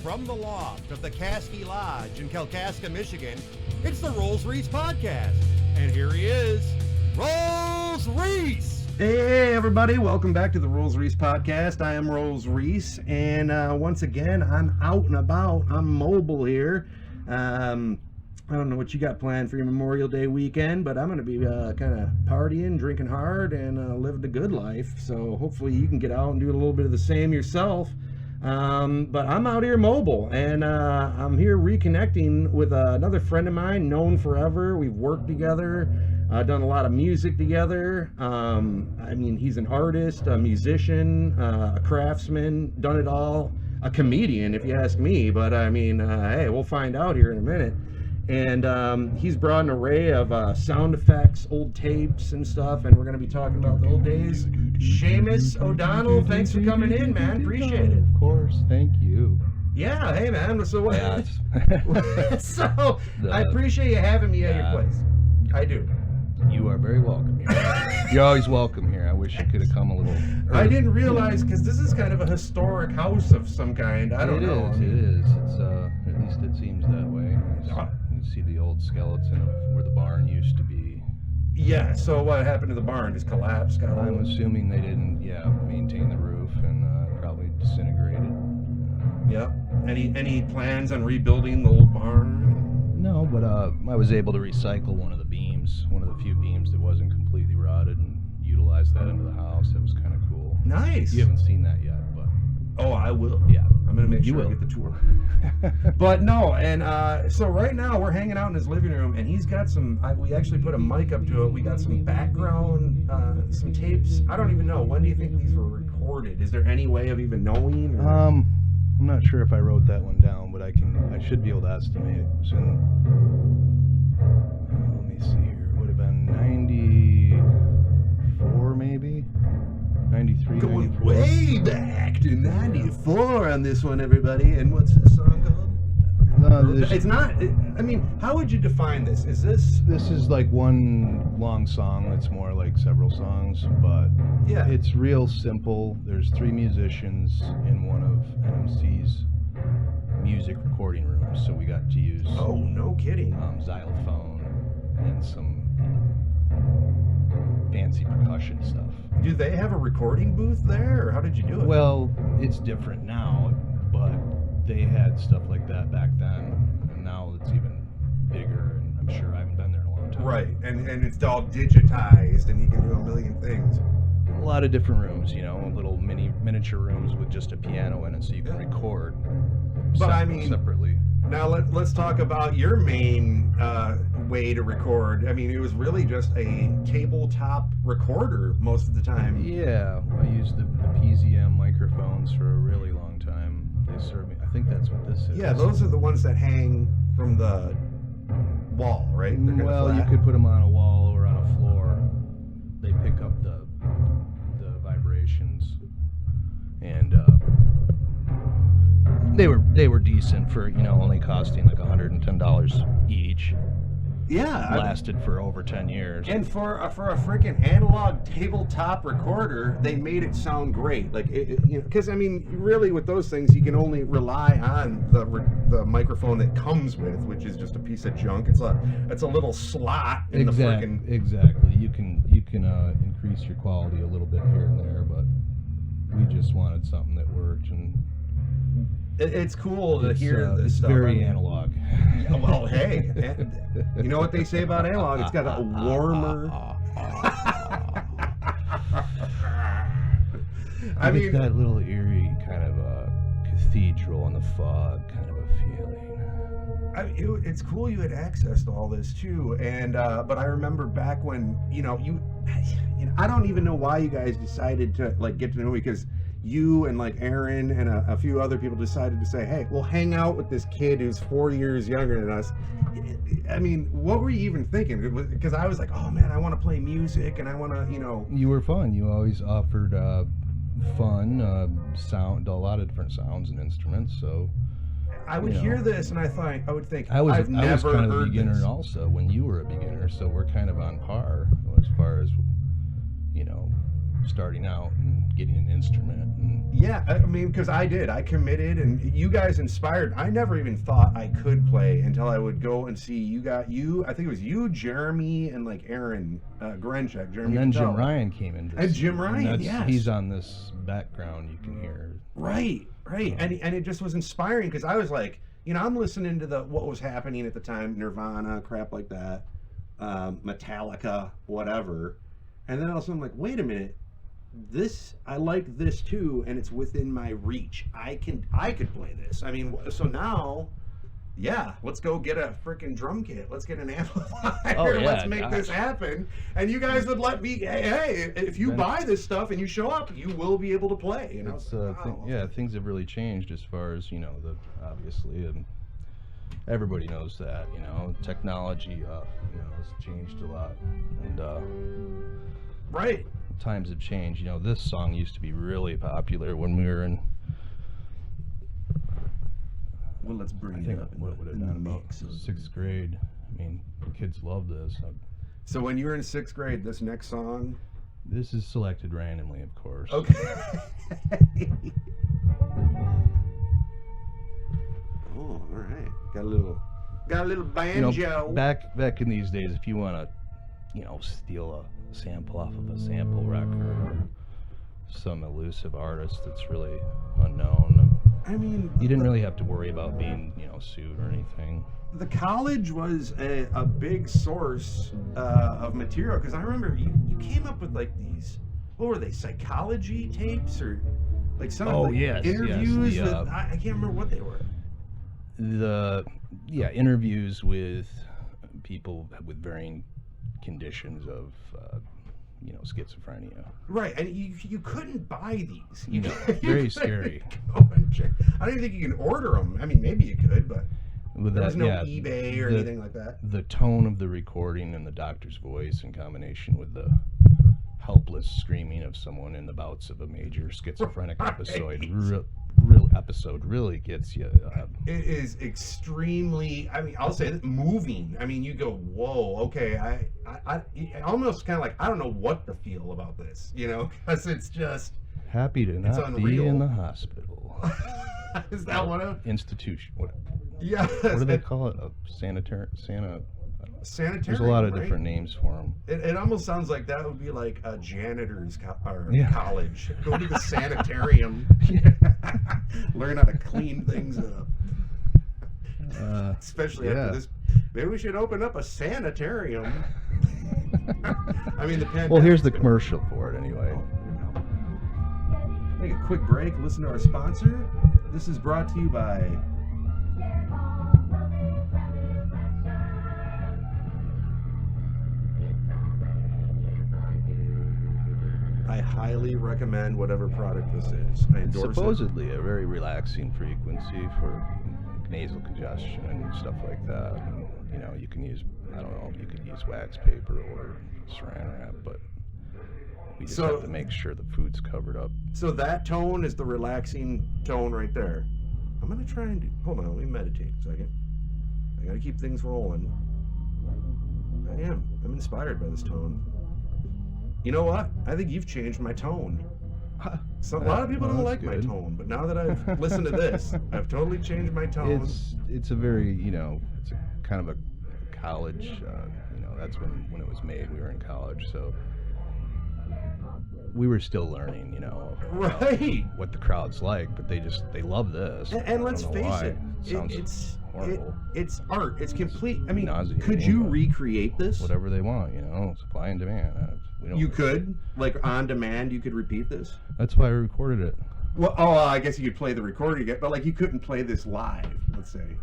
from the loft of the Caskey Lodge in Kalkaska, Michigan, it's the Rollsreece podcast. And here he is, Rollsreece! Hey everybody, welcome back to the Rollsreece podcast. I am Rollsreece, and once again, I'm out and about. I'm mobile here. I don't know what you got planned for your Memorial Day weekend, but I'm going to be kind of partying, drinking hard, and living the good life. So hopefully you can get out and do a little bit of the same yourself. But I'm out here mobile, and I'm here reconnecting with another friend of mine, known forever. We've worked together, done a lot of music together. I mean, he's an artist, a musician, a craftsman, done it all. A comedian, if you ask me, but I mean, hey, we'll find out here in a minute. And he's brought an array of sound effects, old tapes and stuff, and we're going to be talking about the old days. Seamus O'Donnell, thanks for coming in, man. Appreciate it. Of course, thank you. Yeah, hey, man. So what? Yeah, so I appreciate you having me at your place. I do. You are very welcome here. You're always welcome here. I wish you could have come a little earlier. I didn't realize, because this is kind of a historic house of some kind. I don't know. It is. It's at least it seems that way. You see the old skeleton of where the barn used to be. Yeah, so what happened to the barn? Just collapsed? I'm assuming they didn't, maintain the roof and probably disintegrated. Yep. Any plans on rebuilding the old barn? No, but I was able to recycle one of the few beams that wasn't completely rotted, and utilize that into the house. It was kind of cool. Nice. You haven't seen that yet, but... Oh, I will. Yeah. I'm going to make sure I get the tour. But no, and so right now we're hanging out in his living room, and he's got we actually put a mic up to it. We got some background, some tapes. I don't even know. When do you think these were recorded? Is there any way of even knowing? Or? I'm not sure if I wrote that one down, but I should be able to estimate. It was in, let me see here. It would have been 94 maybe? 93, Going 94. way back to 94 on this one, everybody. And what's this song called? It's not, I mean, how would you define this? Is this... This is like one long song. It's more like several songs, but yeah, it's real simple. There's 3 musicians in one of NMC's music recording rooms, so we got to use... Oh, no kidding. Xylophone and some fancy percussion stuff. Do they have a recording booth there, or how did you do it? Well, it's different now, but they had stuff like that back then, and now it's even bigger, and I'm sure I haven't been there in a long time. Right, and it's all digitized, and you can do a million things. A lot of different rooms, little miniature rooms with just a piano in it, so you can record separately. Now let's talk about your main way to record. I mean, it was really just a tabletop recorder most of the time. Yeah, I used the PZM microphones for a really long time. They served me. I think that's what this is. Yeah, those are the ones that hang from the wall, right? Well, you could put them on a wall or on a floor. They pick up the vibrations, and they were decent for only costing like $110 each. Yeah, lasted for over 10 years. And for a freaking analog tabletop recorder, they made it sound great. Like, because I mean, really, with those things, you can only rely on the microphone that comes with, which is just a piece of junk. It's a little slot in the freaking. Exactly. You can increase your quality a little bit here and there, but we just wanted something that worked, and it's cool to hear this stuff. It's very analog. Yeah, well, hey, you know what they say about analog? It's got a warmer. It's that little eerie kind of a cathedral in the fog kind of a feeling. It's cool you had access to all this too, and but I remember back when I don't even know why you guys decided to get to know me, because you and Aaron and a few other people decided to say, hey, we'll hang out with this kid who's 4 years younger than us. I mean, what were you even thinking? Because I was like, oh man, I want to play music, and I want to, You were fun. You always offered fun, sound, a lot of different sounds and instruments, so... I would hear this, and I would think, I was never kind of heard a beginner this. Also when you were a beginner, so we're kind of on par as far as starting out and getting an instrument. And Yeah, I mean, because I did. I committed, and you guys inspired. I never even thought I could play until I would go and see you. I think it was you, Jeremy, and like Aaron Grenchek. Jeremy and then Patel. Jim Ryan came in. And Jim Ryan, yes. He's on this background you can hear. Right. And it just was inspiring because I was like, I'm listening to what was happening at the time, Nirvana, crap like that, Metallica, whatever. And then all of a sudden I'm like, wait a minute. I like this too, and it's within my reach. I could play this. I mean, so now, yeah, let's go get a freaking drum kit. Let's get an amplifier. Oh, yeah, let's make this happen. And you guys would let me. Hey, if you buy this stuff and you show up, you will be able to play. You know, it's, things have really changed as far as obviously, and everybody knows that. Technology, has changed a lot, and right. Times have changed. This song used to be really popular when we were in. Well, let's bring I think it up. What would have been about 6th grade? I mean, kids love this. So when you were in 6th grade, this next song. This is selected randomly, of course. Okay. Oh, all right. Got a little banjo. Back in these days, if you want to, steal a sample off of a sample record or some elusive artist that's really unknown. I mean, you didn't really have to worry about being, sued or anything. The college was a big source of material because I remember you came up with like these, what were they, psychology tapes or like some interviews with, I can't remember what they were. Interviews with people with varying conditions of schizophrenia. Right, and you couldn't buy these. Very scary. I don't even think you can order them. I mean, maybe you could, but there was no eBay or anything like that. The tone of the recording and the doctor's voice in combination with the helpless screaming of someone in the bouts of a major schizophrenic episode really gets you. It is extremely, I'll say it, moving. I mean, you go, whoa, okay, I almost kind of like, I don't know what to feel about this, because it's just happy to not be in the hospital. Is that one of institution? What? Yeah. What do they call it? A sanitarium. There's a lot of different names for them. It almost sounds like that would be like a janitor's college. Go to the sanitarium. Learn how to clean things up. Especially after this. Maybe we should open up a sanitarium. I mean, the pandemic. Well, here's the commercial for it anyway. Take a quick break. Listen to our sponsor. This is brought to you by... I highly recommend whatever product this is. I endorse supposedly a very relaxing frequency for nasal congestion and stuff like that. And, you can use, you could use wax paper or saran wrap, but we just have to make sure the food's covered up. So that tone is the relaxing tone right there. I'm going to try and hold on, let me meditate a second. I got to keep things rolling. I'm inspired by this tone. You know what? I think you've changed my tone. So a lot of people don't like my tone, but now that I've listened to this, I've totally changed my tone. It's a very, it's a kind of a college, that's when it was made. We were in college, so we were still learning, right, what the crowd's like, but they love this. And let's face it, it's horrible. It's art. It's complete. I mean, nauseating, could you recreate this? Whatever they want, supply and demand. You could, like on demand, you could repeat this. That's why I recorded it. Well, I guess you could play the recording again, but like you couldn't play this live. Let's say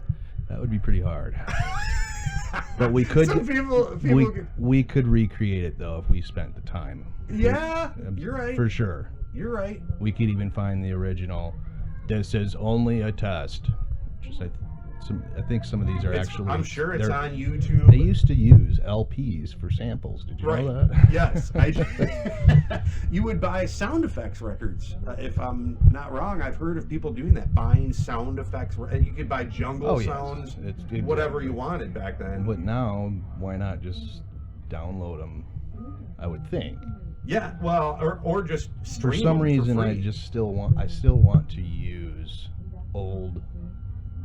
that would be pretty hard. But we could. Some people we could recreate it though if we spent the time. Yeah, you're right. For sure. You're right. We could even find the original. This is only a test. Which is, I think some of these are actually. I'm sure it's on YouTube. They used to use LPs for samples. Did you know that? Yes. You would buy sound effects records. If I'm not wrong, I've heard of people doing that, buying sound effects. And you could buy jungle sounds, whatever you wanted back then. But now, why not just download them? I would think. Yeah, well, or just For stream some them reason, for I free. just still want to use old,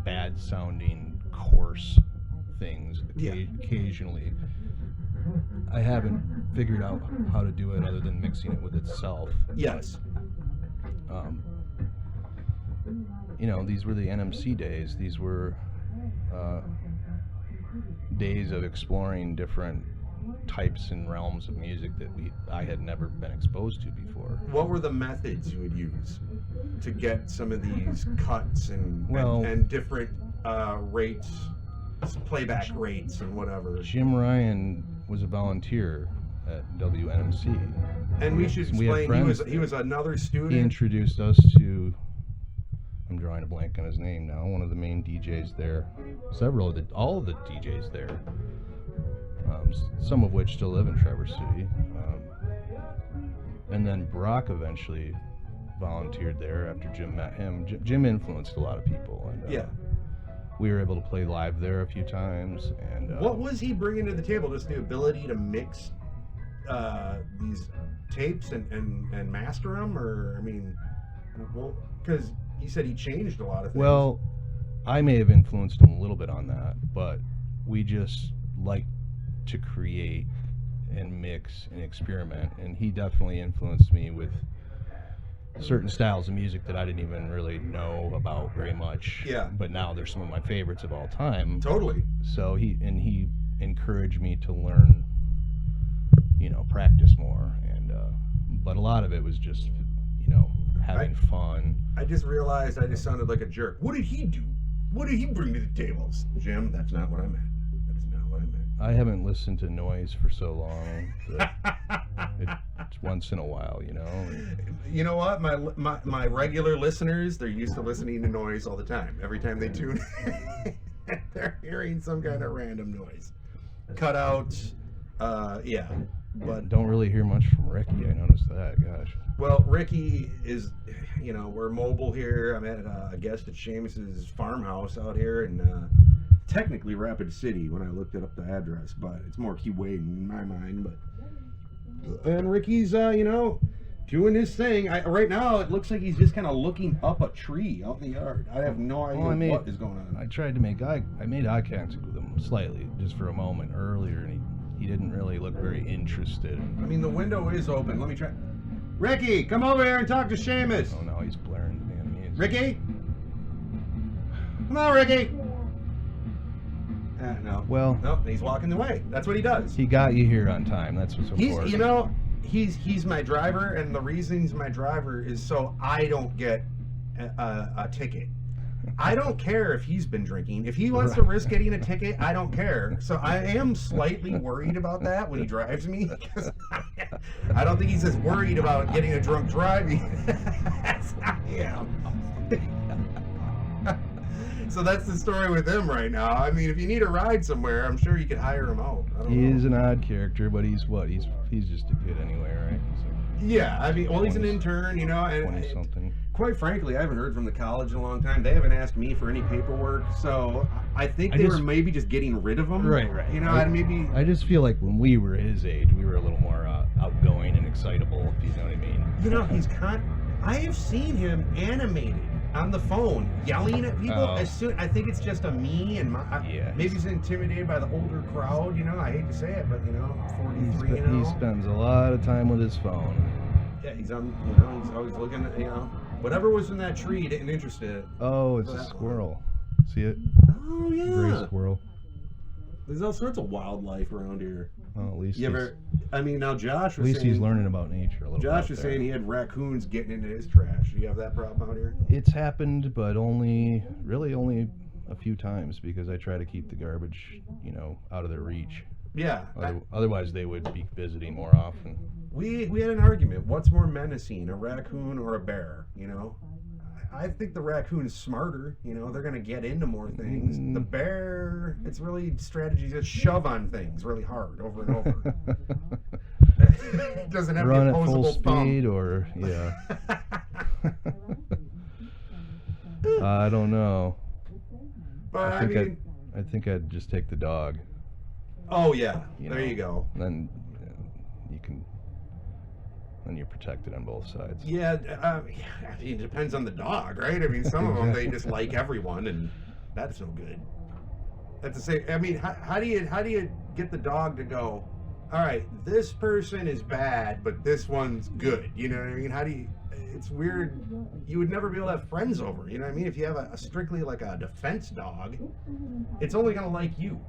bad sounding, coarse things occasionally. I haven't figured out how to do it other than mixing it with itself. Yes. You know, these were the NMC days. These were days of exploring different types and realms of music that I had never been exposed to before. What were the methods you would use to get some of these cuts and different rates, playback rates and whatever? Jim Ryan was a volunteer at WNMC. And we should explain, he was another student. He introduced us to, I'm drawing a blank on his name now, one of the main DJs there. All of the DJs there. Some of which still live in Traverse City. And then Brock eventually volunteered there after Jim met him. Jim influenced a lot of people. And, we were able to play live there a few times. And what was he bringing to the table? Just the ability to mix these tapes and master them? Or, I mean, well, because you said he changed a lot of things. Well, I may have influenced him a little bit on that, but we just like to create and mix and experiment, and he definitely influenced me with certain styles of music that I didn't even really know about very much. Yeah. But now they're some of my favorites of all time. Totally. So he encouraged me to learn, practice more, and but a lot of it was just, having fun. I just realized I just sounded like a jerk. What did he do? What did he bring to the tables? Jim, that's not what I meant. That's not what I meant. I haven't listened to noise for so long that it's once in a while, You know what? My regular listeners, they're used to listening to noise all the time. Every time they tune in, they're hearing some kind of random noise. Cutouts, yeah. But don't really hear much from Ricky. I noticed that. Gosh. Well, Ricky is, we're mobile here. I'm at a guest at Seamus's farmhouse out here in technically Rapid City when I looked it up the address, but it's more Keyway in my mind. And Ricky's, doing his thing. Right now, it looks like he's just kind of looking up a tree out in the yard. I have no idea what is going on. I tried to make I made eye contact with him slightly, just for a moment earlier, and he didn't really look very interested. I mean, the window is open. Let me try. Ricky, come over here and talk to Seamus. Oh, no, he's blaring the damn music. Ricky? Come on, Ricky. No. Well, no, he's walking the way. That's what he does. He got you here on time. That's what's important. He's my driver, and the reason he's my driver is so I don't get a ticket. I don't care if he's been drinking. If he wants to risk getting a ticket, I don't care. So I am slightly worried about that when he drives me, because I don't think he's as worried about getting a drunk driving as I am. So that's the story with him right now. I mean, if you need a ride somewhere, I'm sure you could hire him out. He is an odd character, but he's just a kid anyway, right? Yeah, I mean, well, he's an intern, and 20-something. Quite frankly, I haven't heard from the college in a long time. They haven't asked me for any paperwork, so I think they were maybe just getting rid of him. Right. I just feel like when we were his age, we were a little more outgoing and excitable, if you know what I mean. I have seen him animated on the phone, yelling at people. I think it's just me and maybe he's intimidated by the older crowd. I hate to say it, but 43. He spends a lot of time with his phone. Yeah, he's on. He's always looking at whatever was in that tree didn't interest it. Oh, it's a squirrel. See it? Oh yeah, gray squirrel. There's all sorts of wildlife around here. Well, at least now Josh was at least saying, he's learning about nature a little bit. Josh was saying he had raccoons getting into his trash. Do you have that problem out here? It's happened, but only a few times, because I try to keep the garbage, out of their reach. Yeah. Otherwise, they would be visiting more often. We had an argument. What's more menacing, a raccoon or a bear? I think the raccoon is smarter. They're going to get into more things. The bear, it's really strategy to shove on things really hard over and over. It doesn't have Run the opposable at full speed, thumb. or I don't know. But I think I'd just take the dog. Oh yeah, there you go. Then you can then you're protected on both sides. Yeah, it depends on the dog, right? I mean, some of them, they just like everyone, and that's no good. That's the same. I mean, how do you get the dog to go, all right, this person is bad, but this one's good? You know what I mean? How do you? It's weird. You would never be able to have friends over. You know what I mean? If you have a strictly like a defense dog, it's only gonna like you.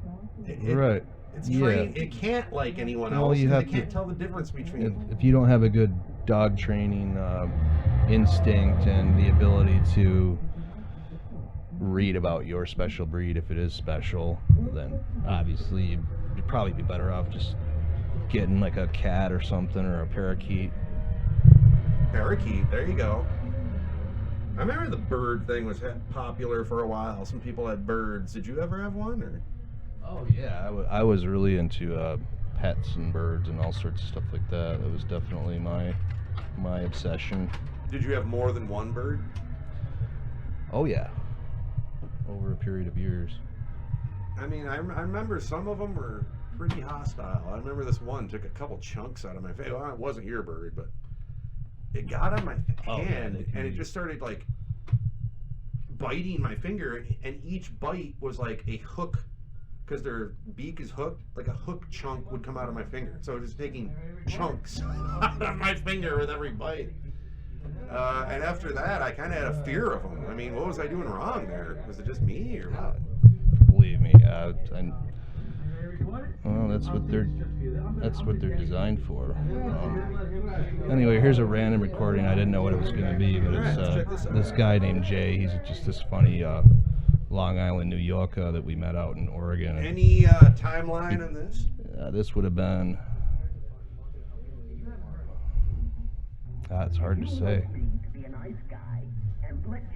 Right. It's trained. It can't like anyone Well, else. you have They can't tell the difference between. If you don't have a good dog training instinct and the ability to read about your special breed, if it is special, then obviously you'd probably be better off just getting like a cat or something, or a parakeet. Parakeet, there you go. I remember the bird thing was popular for a while. Some people had birds. Did you ever have one? Or? Oh yeah, I was really into pets and birds and all sorts of stuff like that. That was definitely my obsession. Did you have more than one bird? Oh yeah, over a period of years. I mean, I remember some of them were pretty hostile. I remember this one took a couple chunks out of my face. Well, it wasn't your bird, but it got on my hand, and it just started like biting my finger, and each bite was like a hook, because their beak is hooked. Like a hook chunk would come out of my finger, so it was just taking chunks out of my finger with every bite. And after that, I kind of had a fear of them. I mean, what was I doing wrong there? Was it just me, or what? Believe me, well, that's what they're designed for. Anyway, here's a random recording. I didn't know what it was going to be, but it's this guy named Jay. He's just this funny Long Island, New Yorker that we met out in Oregon. Any timeline on this? This would have been. It's hard to say.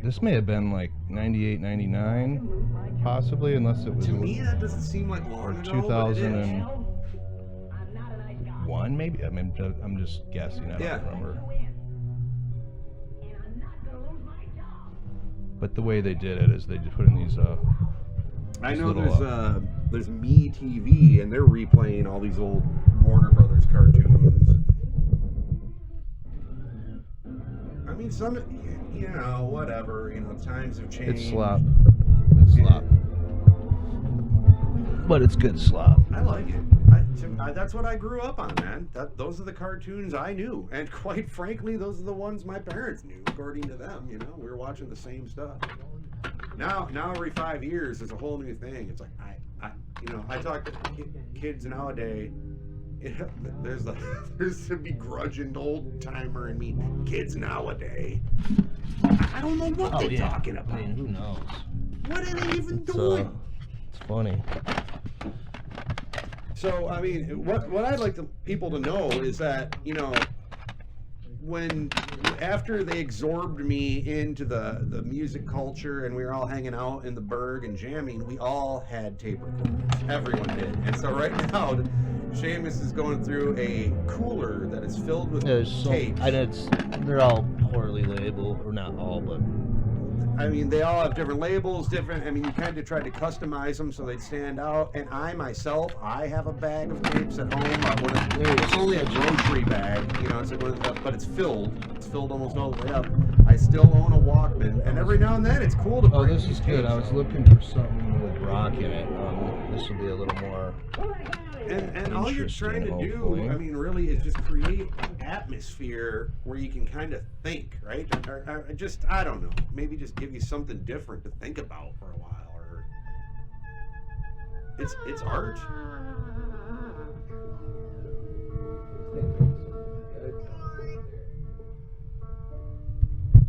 This may have been like 98, 99, possibly, unless it was. To me, that doesn't seem like long or ago. 2001, maybe. I mean, I'm just guessing. I don't remember. But the way they did it is they just put in these. I know there's Me TV, and they're replaying all these old Warner Brothers cartoons. I mean, some, whatever. Times have changed. It's slop. But it's good slop. I like it. That's what I grew up on, man. Those are the cartoons I knew, and quite frankly, those are the ones my parents knew. According to them, we were watching the same stuff. Now every 5 years, there's a whole new thing. It's like I talk to kids nowadays. There's the begrudging old timer in me. Kids nowadays. I don't know what they're talking about. I mean, who knows? What are they even doing? It's funny. So, I mean, what I'd like people to know is that, after they absorbed me into the music culture and we were all hanging out in the Berg and jamming, we all had tape recorders. Everyone did. And so right now, Seamus is going through a cooler that is filled with tapes. They're all poorly labeled, or not all, but. I mean, they all have different labels, you kind of tried to customize them so they'd stand out. And I have a bag of tapes at home. It's only a grocery bag, but it's filled. It's filled almost all the way up. I still own a Walkman, and every now and then it's cool to bring. Oh, this is good. I was looking for something with rock in it. This will be a little more. And all you're trying to do, really, is just create an atmosphere where you can kind of think, right? Or I don't know, maybe just give you something different to think about for a while. Or it's art.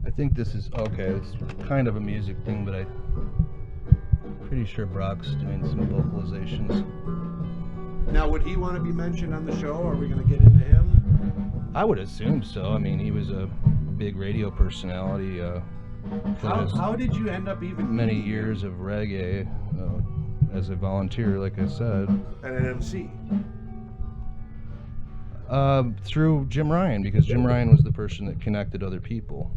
I think this is okay. It's kind of a music thing, but I'm pretty sure Brock's doing some vocalizations. Now, would he want to be mentioned on the show? Are we going to get into him? I would assume so. I mean, he was a big radio personality. How did you end up even many years of reggae as a volunteer, like I said? And an MC? Through Jim Ryan, because Jim Ryan was the person that connected other people.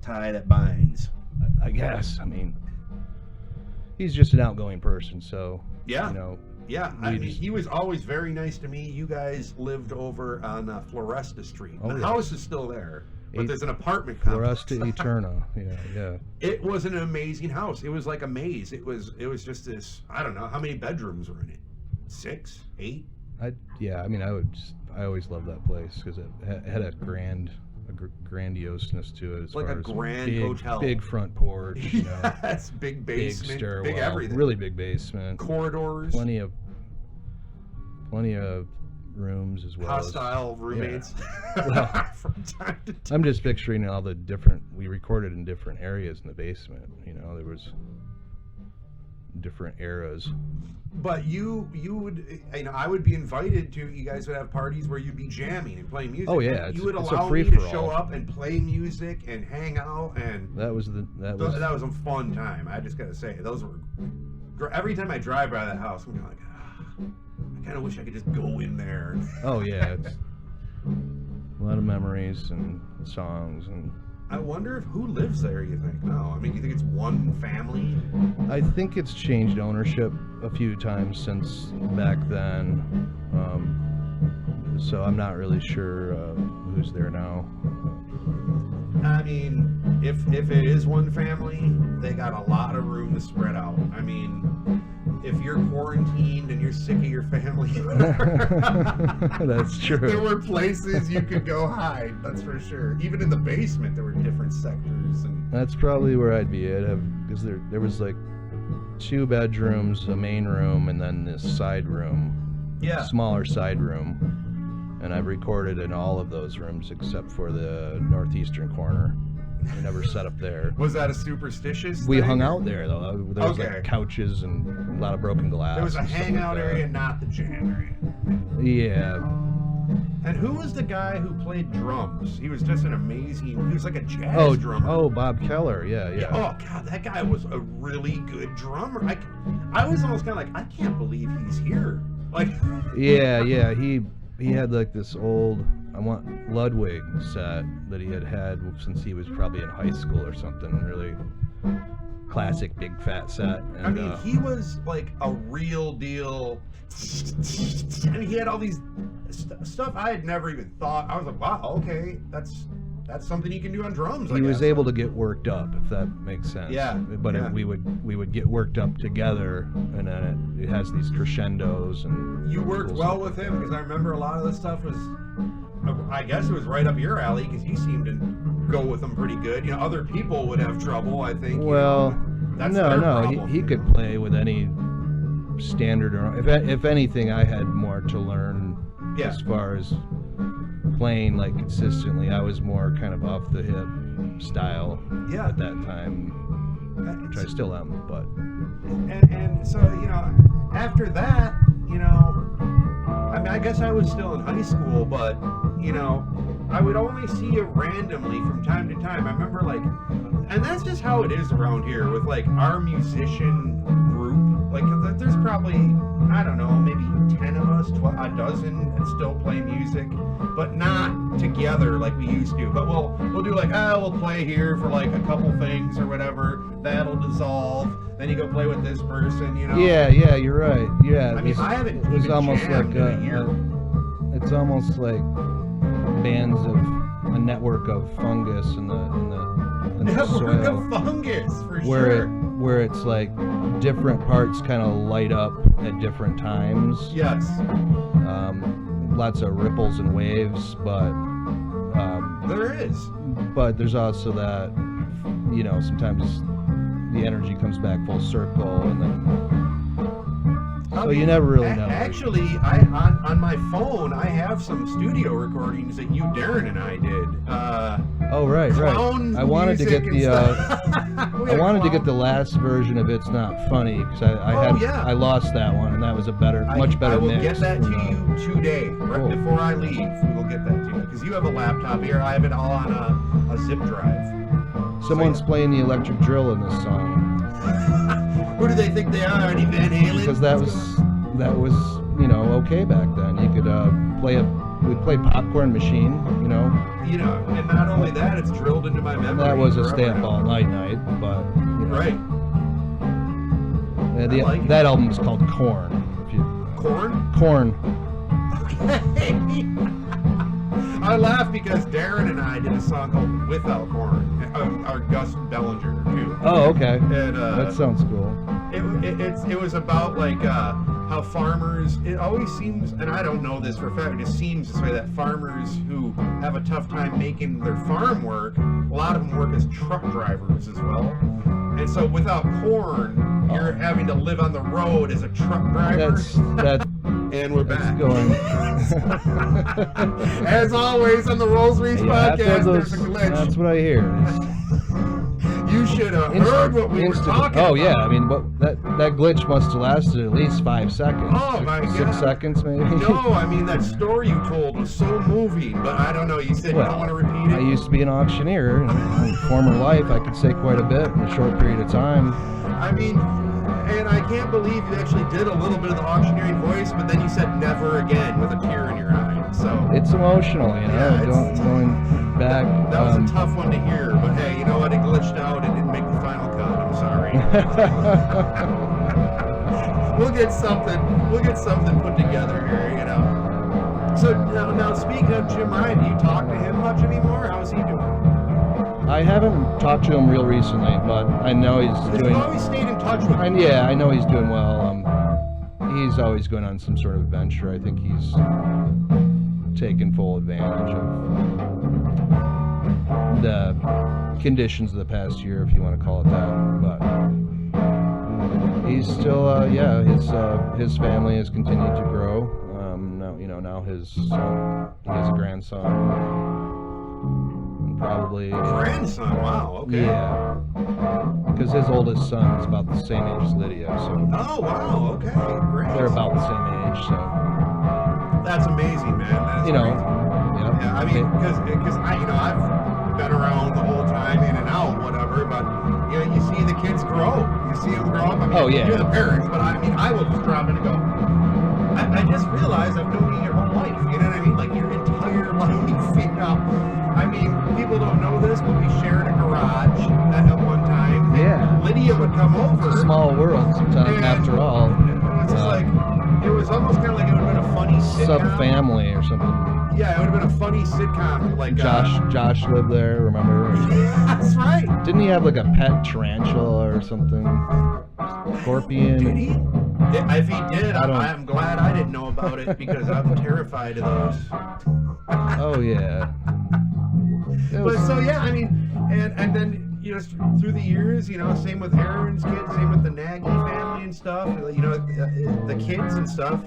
Tie that binds. I guess. I mean, he's just an outgoing person, so yeah. Yeah, I mean, he was always very nice to me. You guys lived over on Floresta Street. The house is still there, but there's an apartment complex. Floresta Eterna, yeah. It was an amazing house. It was like a maze. It was just this, I don't know, how many bedrooms were in it? 6, 8? I always loved that place because it had a grandioseness to it. As like far a as grand hotel. Big front porch. You know, yes, big basement, big stairwell, big everything. Really big basement. Corridors. Plenty of rooms as well. Hostile roommates. Yeah. Well, from time to time. I'm just picturing all the we recorded in different areas in the basement. You know, there was different eras. But you would, I would be invited to, you guys would have parties where you'd be jamming and playing music. Oh yeah, you would allow me to show up and play music and hang out, and that was a fun time. I just gotta say, those were, every time I drive by that house, I'm like, I kind of wish I could just go in there. Oh yeah, it's a lot of memories and songs. And I wonder who lives there, you think? No, I mean, you think it's one family? I think it's changed ownership a few times since back then. So I'm not really sure who's there now. I mean, if it is one family, they got a lot of room to spread out. I mean, if you're quarantined and you're sick of your family, that's true. There were places you could go hide, that's for sure. Even in the basement, there were different sectors. And that's probably where I'd be at, because there was like 2 bedrooms, a main room, and then this side room, smaller side room. And I've recorded in all of those rooms except for the northeastern corner. I never set up there. Was that a superstitious We thing? hung out there, though. There was like couches and a lot of broken glass. There was a hangout area, not the jam area. Yeah. And who was the guy who played drums? He was just an amazing, he was like a jazz drummer. Oh, Bob Keller, yeah. Oh, God, that guy was a really good drummer. I was almost kind of like, I can't believe he's here. Like. Yeah, he had like this old, Ludwig set that he had since he was probably in high school or something. Really classic big fat set. And, I mean, he was like a real deal. And he had all these stuff I had never even thought. I was like, wow, okay, that's something you can do on drums. He was able to get worked up, if that makes sense. Yeah. But we would get worked up together, and then it has these crescendos. And you worked well with him, because I remember a lot of the stuff was, I guess it was right up your alley, because you seemed to go with them pretty good. You know, other people would have trouble, I think. Well, that's no, he could play with any standard. Or if anything, I had more to learn as far as playing like consistently. I was more kind of off the hip style at that time, which I still am. But and so, you know, after that, you know, I mean, I guess I was still in high school, but, you know, I would only see you randomly from time to time. I remember, like, and that's just how it is around here with, like, our musician group. Like, there's probably, I don't know, maybe 10 of us, a dozen that still play music, but not together like we used to. But we'll do like, we'll play here for like a couple things or whatever. That'll dissolve. Then you go play with this person, you know. Yeah, you're right. Yeah. I mean, I haven't it was even almost jammed like in a year. It's almost like bands of a network of fungus in the Network soil. of fungus, for where sure. Where it's like different parts kind of light up at different times. Yes. Lots of ripples and waves, but there is. But there's also that, you know, sometimes the energy comes back full circle, and then so you never really know. Actually, on my phone, I have some studio recordings that you, Darren, and I did. Oh right. I wanted to get the I wanted to get the last version of It's Not Funny, because I lost that one, and that was a much better I will mix. get that to you today, right before I leave. We will get that to you, because you have a laptop here. I have it all on a zip drive. Someone's playing the electric drill in this song. Who do they think they are? Eddie Van Halen? Because that was you know, okay back then. You could we'd play Popcorn Machine, you know. You know, and not only that, it's drilled into my memory. That was a stay up all night, but you know. Right. That album was called Corn. If you Corn? Corn. Okay. I laugh because Darren and I did a song called Without Corn, our Gus Bellinger too. Oh, okay. And, that sounds cool. It was about like how farmers. It always seems, and I don't know this for a fact. It just seems this way that farmers who have a tough time making their farm work, a lot of them work as truck drivers as well. And so without corn, you're having to live on the road as a truck driver. That's and we're back. Going. As always on the Rollsreece podcast, there's a glitch. That's what I hear. You should have heard what we were talking about. Oh yeah, I mean, that glitch must have lasted at least 5 seconds. Oh my God. 6 seconds maybe. No, I mean that story you told was so moving, but I don't know. You said you don't want to repeat it. I used to be an auctioneer in former life. I could say quite a bit in a short period of time. I mean, and I can't believe you actually did a little bit of the auctioneering voice, but then you said never again with a tear in your eye. So it's emotional, you know. Yeah, going back. That was a tough one to hear, but hey, you know what? It glitched out. It didn't make the final cut. I'm sorry. We'll get something put together here, you know. So now speaking of Jim Ryan, do you talk to him much anymore? How's he doing? I haven't talked to him real recently, but I know he's doing. You've always stayed in touch with him. Yeah, I know he's doing well. He's always going on some sort of adventure. I think he's taken full advantage of the conditions of the past year, if you want to call it that. But he's still, his family has continued to grow. Now he has a grandson. Probably grandson. Wow. Okay. Yeah, because his oldest son is about the same age as Lydia. So. Oh wow. Okay. Great. They're about the same age. So. That's amazing, man. That's amazing. Yeah. I mean, because I've been around the whole time, in and out, whatever. But you see the kids grow. You see them grow up. I mean, you're the parents, but I will just drop in and go. I just realized I've known you your whole life. You know what I mean? Like your entire life. I mean, people don't know this, but we shared a garage at one time. Yeah. Lydia would come over. It's a small world sometimes, after all. It's just like, it was almost kind of like it would have been a funny sitcom. Sub-family or something. Yeah, it would have been a funny sitcom. Like Josh lived there, remember? That's right. Didn't he have like a pet tarantula or something? Scorpion? Did he? If he did, I'm glad I didn't know about it because I'm terrified of those. Oh yeah. But so yeah, I mean, and then through the years, same with Aaron's kids, same with the Nagy family and stuff. The kids and stuff.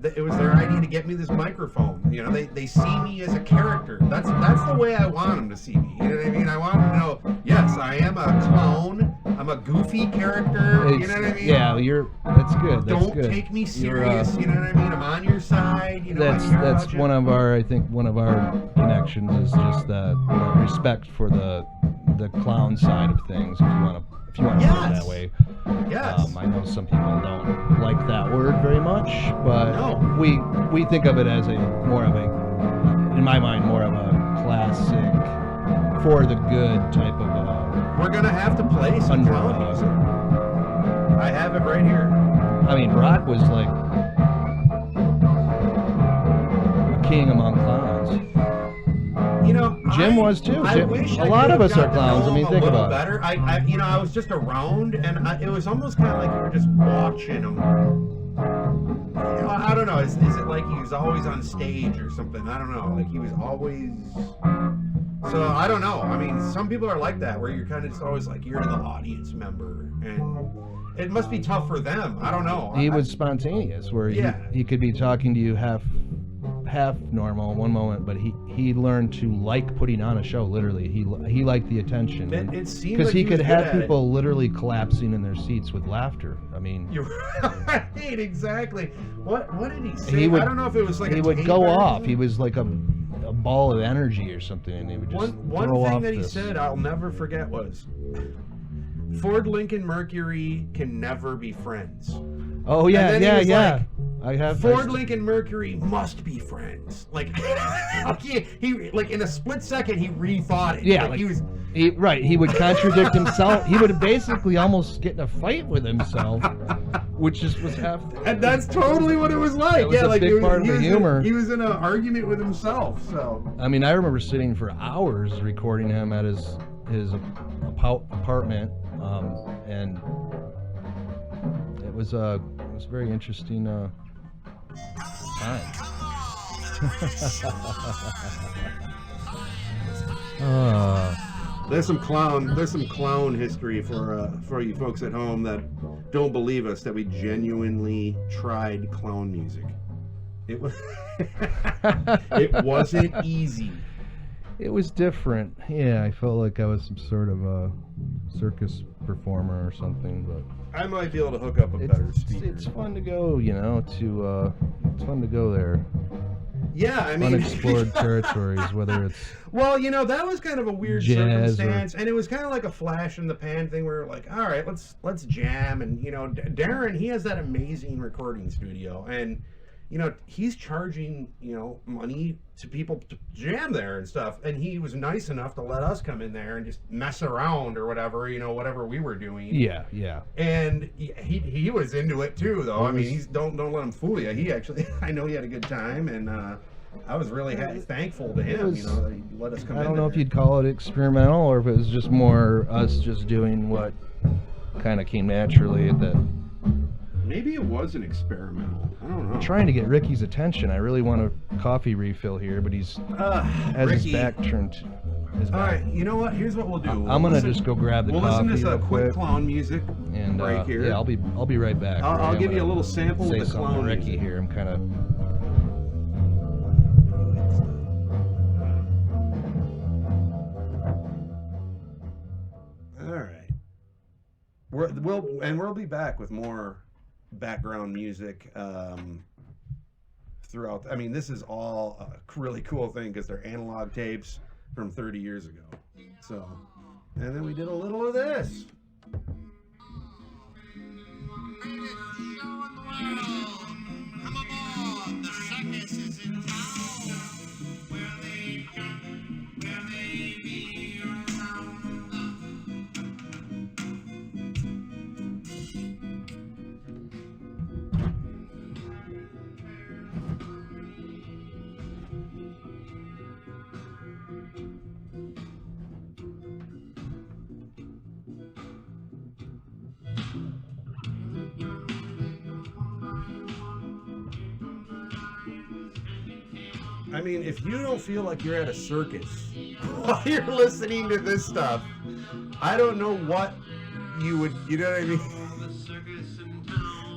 It was their idea to get me this microphone. They see me as a character. That's the way I want them to see me. You know what I mean? I want them to know, yes, I am a clown. I'm a goofy character. You know what I mean? Yeah, that's good. Don't take me serious. You know what I mean? I'm on your side. That's one of our connections is just that respect for the clown side of things. If you want to put it that way. Yes. I know some people don't like that word very much, but we think of it as in my mind, more of a classic for the good type of. We're gonna have to play some clown music. I have it right here. I mean, Brock was like a king among clowns. Jim was too. A lot of us are clowns. I mean, think about it. I was just around, and it was almost kind of like you were just watching him. I don't know. Is it like he was always on stage or something? I don't know. Like he was always. So I don't know. I mean, some people are like that, where you're kind of just always like you're the audience member, and it must be tough for them. I don't know. He was spontaneous, where he could be talking to you half normal one moment, but he learned to like putting on a show. Literally, he liked the attention. It seemed because like he could have people literally collapsing in their seats with laughter. I mean, you're right, exactly. What did he say? I don't know if it was like he would go off. He was like a ball of energy or something, and he would just one thing that he said I'll never forget was Ford, Lincoln, Mercury can never be friends. Oh yeah, yeah. I have Ford, Lincoln, Mercury must be friends. Like he like in a split second he rethought it. Yeah, like he would contradict himself. He would basically almost get in a fight with himself which was half. And that's totally what it was like. That was yeah, a like big part of the humor. He was in an argument with himself. So I mean, I remember sitting for hours recording him at his apartment, and it was a very interesting time. There's some clown history for you folks at home that don't believe us that we genuinely tried clown music. It was it wasn't easy. It was different. Yeah, I felt like I was some sort of a circus performer or something, but I might be able to hook up a better speaker. It's fun to go, it's fun to go there. Yeah, I mean, unexplored territories, whether it's well, that was kind of a weird circumstance, and it was kind of like a flash in the pan thing where we're like, all right, let's jam, and Darren, he has that amazing recording studio, and he's charging money to people to jam there and stuff, and he was nice enough to let us come in there and just mess around or whatever, whatever we were doing. Yeah. And he was into it too, though. I mean, don't let him fool you. He actually, I know he had a good time, and I was really thankful to him, that he let us come in. I don't know if you'd call it experimental or if it was just more us just doing what kind of came naturally at that. Maybe it was an experimental. I don't know. I'm trying to get Ricky's attention. I really want a coffee refill here, but he's has Ricky. his back turned. All right, you know what? Here's what we'll do. I'm gonna just go grab the we'll coffee. We'll listen to real some quick clown music and right here. Yeah, I'll be right back. I'll give you a little sample say of the something clown to Ricky music. here. I'm kind of. All right. We'll be back with more background music throughout. I mean, this is all a really cool thing because they're analog tapes from 30 years ago. So, and then we did a little of this. Come aboard, the circus is in town. Where they be around. I mean, if you don't feel like you're at a circus while you're listening to this stuff, I don't know what you would, you know what I mean?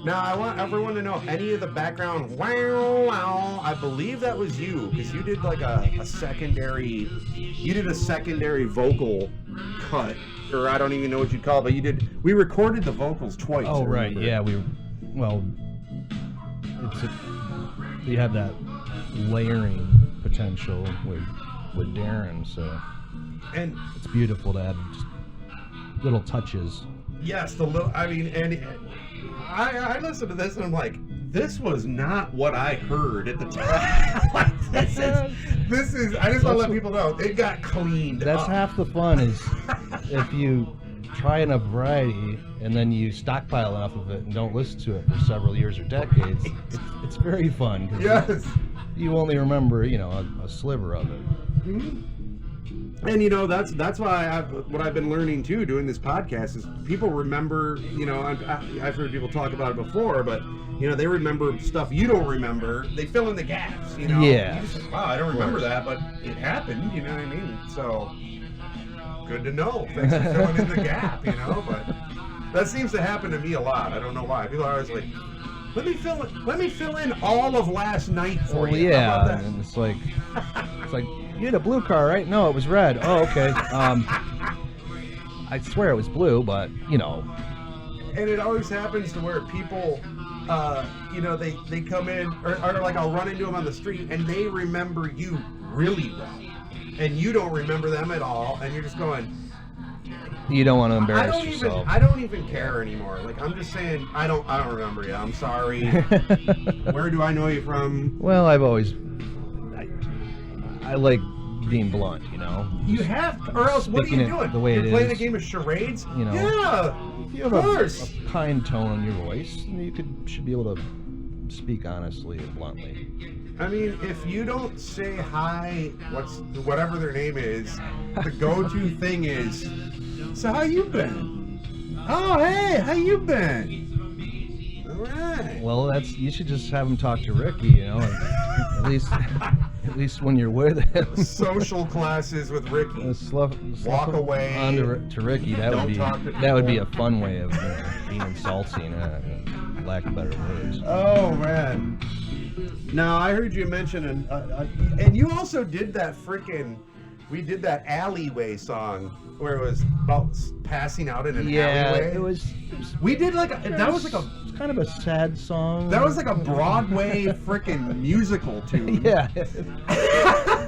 Now, I want everyone to know any of the background, wow, wow, I believe that was you, because you did like a secondary vocal cut, or I don't even know what you'd call it, but we recorded the vocals twice. Oh, right, remember. yeah, you have that layering potential with Darren, so and it's beautiful to add just little touches. Yes, and I listened to this and I'm like, this was not what I heard at the time. Like, this is I just want to let people know it got cleaned That's up. half the fun is if you try enough variety and then you stockpile enough of it and don't listen to it for several years or decades. It's very fun. Yes. You only remember, a sliver of it. Mm-hmm. And that's why what I've been learning too doing this podcast is people remember, I've heard people talk about it before, but they remember stuff you don't remember. They fill in the gaps, Yeah. You just, wow, I don't remember that, but it happened, you know what I mean? So good to know. Thanks for filling in the gap, but that seems to happen to me a lot. I don't know why. People are always like, let me fill in all of last night for you. Yeah, How about that? and it's like you had a blue car, right? No, it was red. Oh, okay. I swear it was blue, but And it always happens to where people, they come in, or like I'll run into them on the street, and they remember you really well, and you don't remember them at all, and you're just going. You don't want to embarrass yourself. I don't even care anymore. Like I'm just saying, I don't remember you. I'm sorry. Where do I know you from? Well, I've always I like being blunt, you know. You have to, or else what are you Speaking it doing? the way You're it playing is. a game of charades? You know. Yeah, If you of have course. a kind tone in your voice, you should be able to speak honestly and bluntly. I mean, if you don't say hi, whatever their name is, the go-to thing is, so how you been? Oh, hey, how you been? All right. Well, you should just have him talk to Ricky, you know, and at least when you're with him. Social classes with Ricky. Walk away. On to Ricky. That Don't would be talk to that would be a people. fun way of being insulting, lack of better words. Oh man. Now I heard you mention and you also did that we did that alleyway song where it was about passing out in an alleyway. It was We did that was kind of a sad song. That was like a Broadway freaking musical tune. Yeah.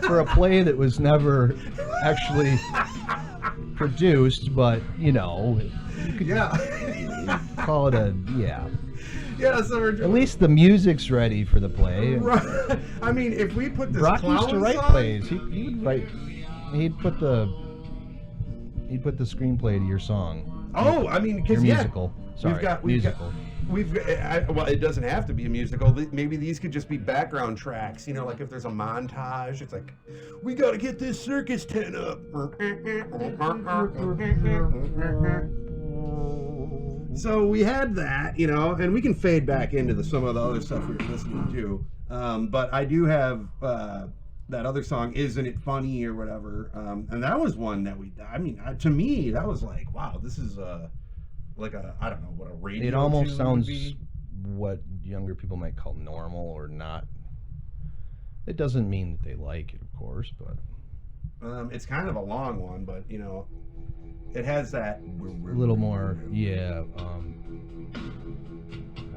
For a play that was never actually produced, but you know, you could call it Yeah, so we're At least the music's ready for the play. Right. I mean, if we put this Brock clown used to write song, plays. He would write. He'd put the screenplay to your song. Oh, I mean, because your musical. Sorry, musical. Well, it doesn't have to be a musical. Maybe these could just be background tracks. You know, like if there's a montage, it's like, we got to get this circus tent up. So we had that, you know, and we can fade back into some of the other stuff we were listening to. But I do have that other song, Isn't It Funny or whatever. And that was one that to me, that was like, wow, this is like I don't know what a radio. It almost tune sounds would be. what younger people might call normal or not. It doesn't mean that they like it, of course, but it's kind of a long one, but you know, it has that a little more, yeah.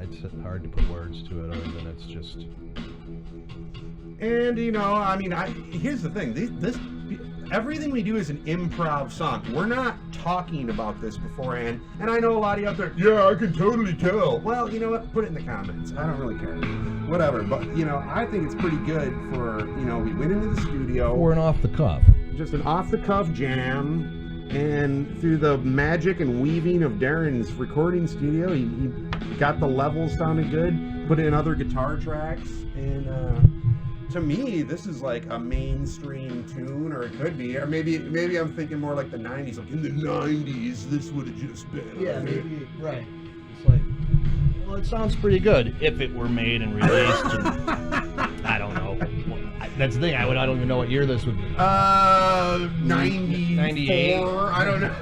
It's hard to put words to it other than it's just. And you know, I mean, here's the thing: everything we do is an improv song. We're not talking about this beforehand. And I know a lot of you out there, yeah, I can totally tell. Well, you know what? Put it in the comments. I don't really care. Whatever. But you know, I think it's pretty good for, you know, we went into the studio. Or an off the cuff. Just an off the cuff jam. And through the magic and weaving of Darren's recording studio, he got the levels sounding good, put in other guitar tracks, and to me, this is like a mainstream tune, or it could be, or maybe I'm thinking more like the 90s. Like in the 90s, this would have just been. Yeah, maybe, right. It's like, well, it sounds pretty good if it were made and released. I don't know. That's the thing. I don't even know what year this would be. 98. I don't know.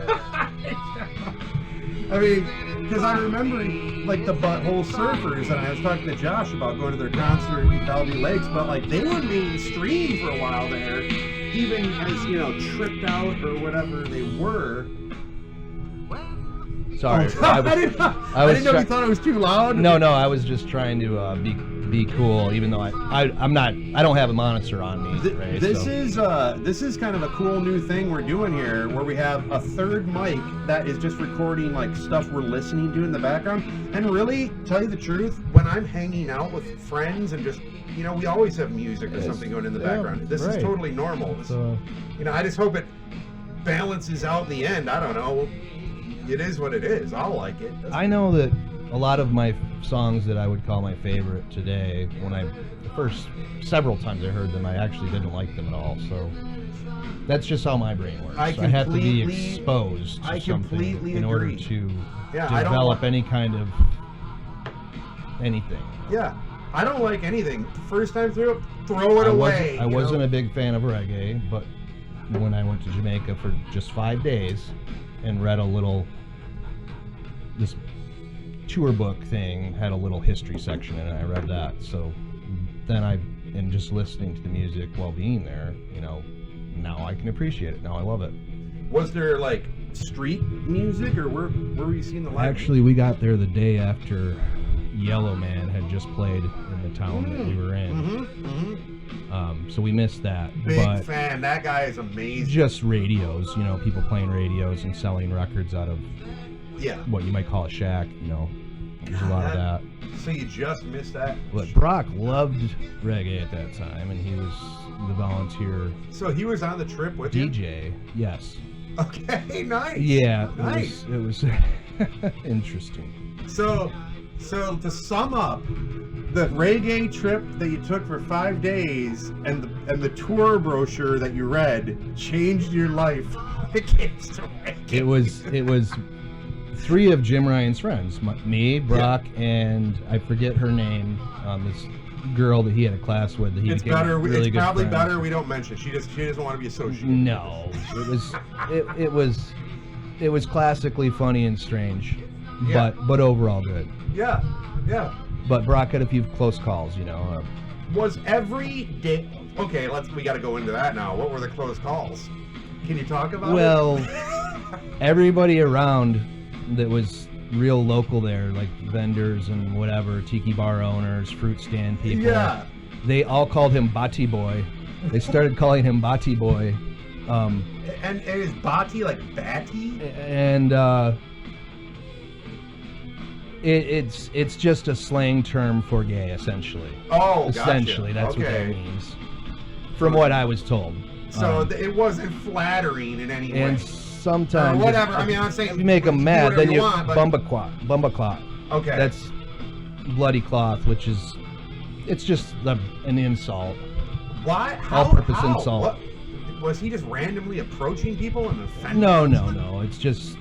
I mean, because I remember like the Butthole Surfers, and I was talking to Josh about going to their concert in Bellevue Lakes, but like they were mainstream for a while there, even as, you know, tripped out or whatever they were. Sorry, I didn't know if you thought it was too loud. No, I was just trying to be cool, even though I'm not. I don't have a monitor on me. Right? This is kind of a cool new thing we're doing here, where we have a third mic that is just recording like stuff we're listening to in the background. And really, tell you the truth, when I'm hanging out with friends and just, you know, we always have music or something going in the background. This is totally normal. You know, I just hope it balances out in the end. I don't know. It is what it is. I'll like it. I know that a lot of my songs that I would call my favorite today, the first several times I heard them, I actually didn't like them at all. So that's just how my brain works. I have to be exposed to something in order to develop any kind of anything. Yeah, I don't like anything. First time through, throw it away. I wasn't a big fan of reggae, but when I went to Jamaica for just 5 days and read this tour book thing had a little history section in it. I read that. So then and just listening to the music while being there, you know, now I can appreciate it. Now I love it. Was there like street music, or where were you seeing the live? Actually, we got there the day after Yellow Man had just played in the town that we were in. So we missed that. Big fan. That guy is amazing. Just radios, you know, people playing radios and selling records out of what you might call a shack, you know. There's a lot of that. So you just missed that. But Brock loved reggae at that time, and he was the volunteer So he was on the trip with you? DJ. Yes. Okay, nice. Yeah. Nice. It was interesting. So to sum up, the reggae trip that you took for 5 days and the tour brochure that you read changed your life. It was 3 of Jim Ryan's friends, me, Brock, and I forget her name. This girl that he had a class with. That he It's became better. really It's good probably friends. better we don't mention. She doesn't want to be associated. No, it was classically funny and strange, Yeah. but overall good. Yeah. But Brock had a few close calls, you know. Was every day? Okay, we got to go into that now. What were the close calls? Can you talk about Well, it? everybody around that was real local there, like vendors and whatever, tiki bar owners, fruit stand people. Yeah. They all called him Bati Boy. They started calling him Bati Boy. And is Bati like Batty? And it's just a slang term for gay, essentially. Oh, gotcha. Essentially, that's what that Okay. means, from what I was told. So it wasn't flattering in any way. And sometimes, Or whatever. If, I mean, I'm saying if you make them do mad, whatever then you want, but- bumba clot. Okay. That's bloody cloth, which is it's just an insult. Why? All-purpose How? insult. What? Was he just randomly approaching people and offending No. them? It's just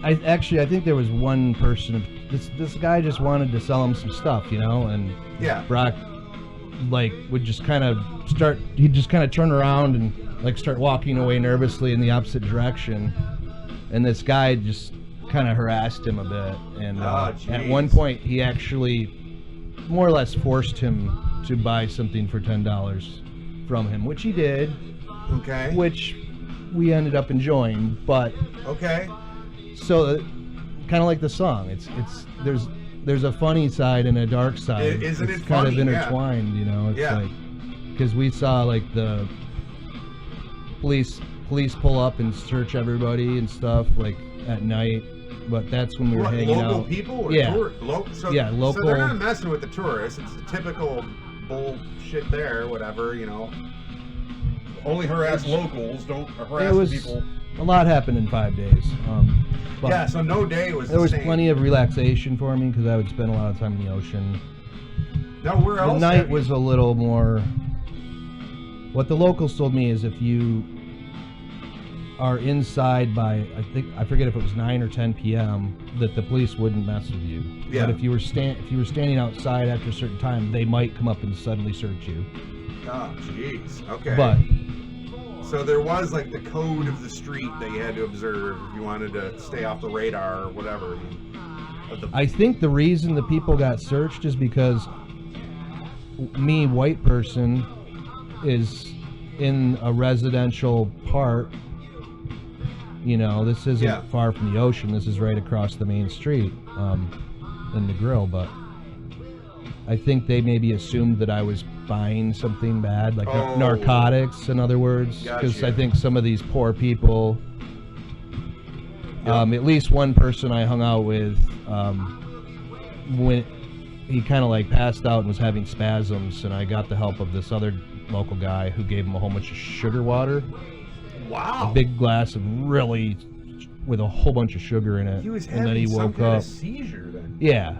I think there was one person. This guy just wanted to sell him some stuff, you know, and Yeah. Brock would just kind of he'd just kind of turn around and start walking away nervously in the opposite direction, and this guy just kind of harassed him a bit, and at one point he actually more or less forced him to buy something for $10 from him, which he did, Okay. which we ended up enjoying. But Okay. so kind of like the song, it's there's a funny side and a dark side. Isn't it's it kind funny? of Yeah. intertwined, you know. It's Yeah. because we saw the police pull up and search everybody and stuff at night, but that's when we were What, hanging local out. people? Or Yeah. So, Yeah, So local- they're not messing with the tourists. It's the typical bullshit there, whatever, you know. Only harass locals, don't harass It was people. a lot happened in 5 days. But Yeah, so no day was there the was same. plenty of relaxation for me because I would spend a lot of time in the ocean. Now, where The else? night have you- was a little more. What the locals told me is if you are inside by I forget if it was 9 or 10 p.m. that the police wouldn't mess with you. Yeah. But if you were standing outside after a certain time, they might come up and suddenly search you. Oh, jeez. Okay. But So there was the code of the street that you had to observe if you wanted to stay off the radar or whatever. I think the reason the people got searched is because me, white person, is in a residential part. You know, this isn't Yeah. far from the ocean. This is right across the main street in the grill. But I think they maybe assumed that I was buying something bad, like Oh. narcotics, in other words. Because Gotcha. I think some of these poor people, at least one person I hung out with, when he kind of passed out and was having spasms, and I got the help of this other local guy who gave him a whole bunch of sugar water. Wow. A big glass of really with a whole bunch of sugar in it. He was and having then he some woke kind up. of seizure then. Yeah.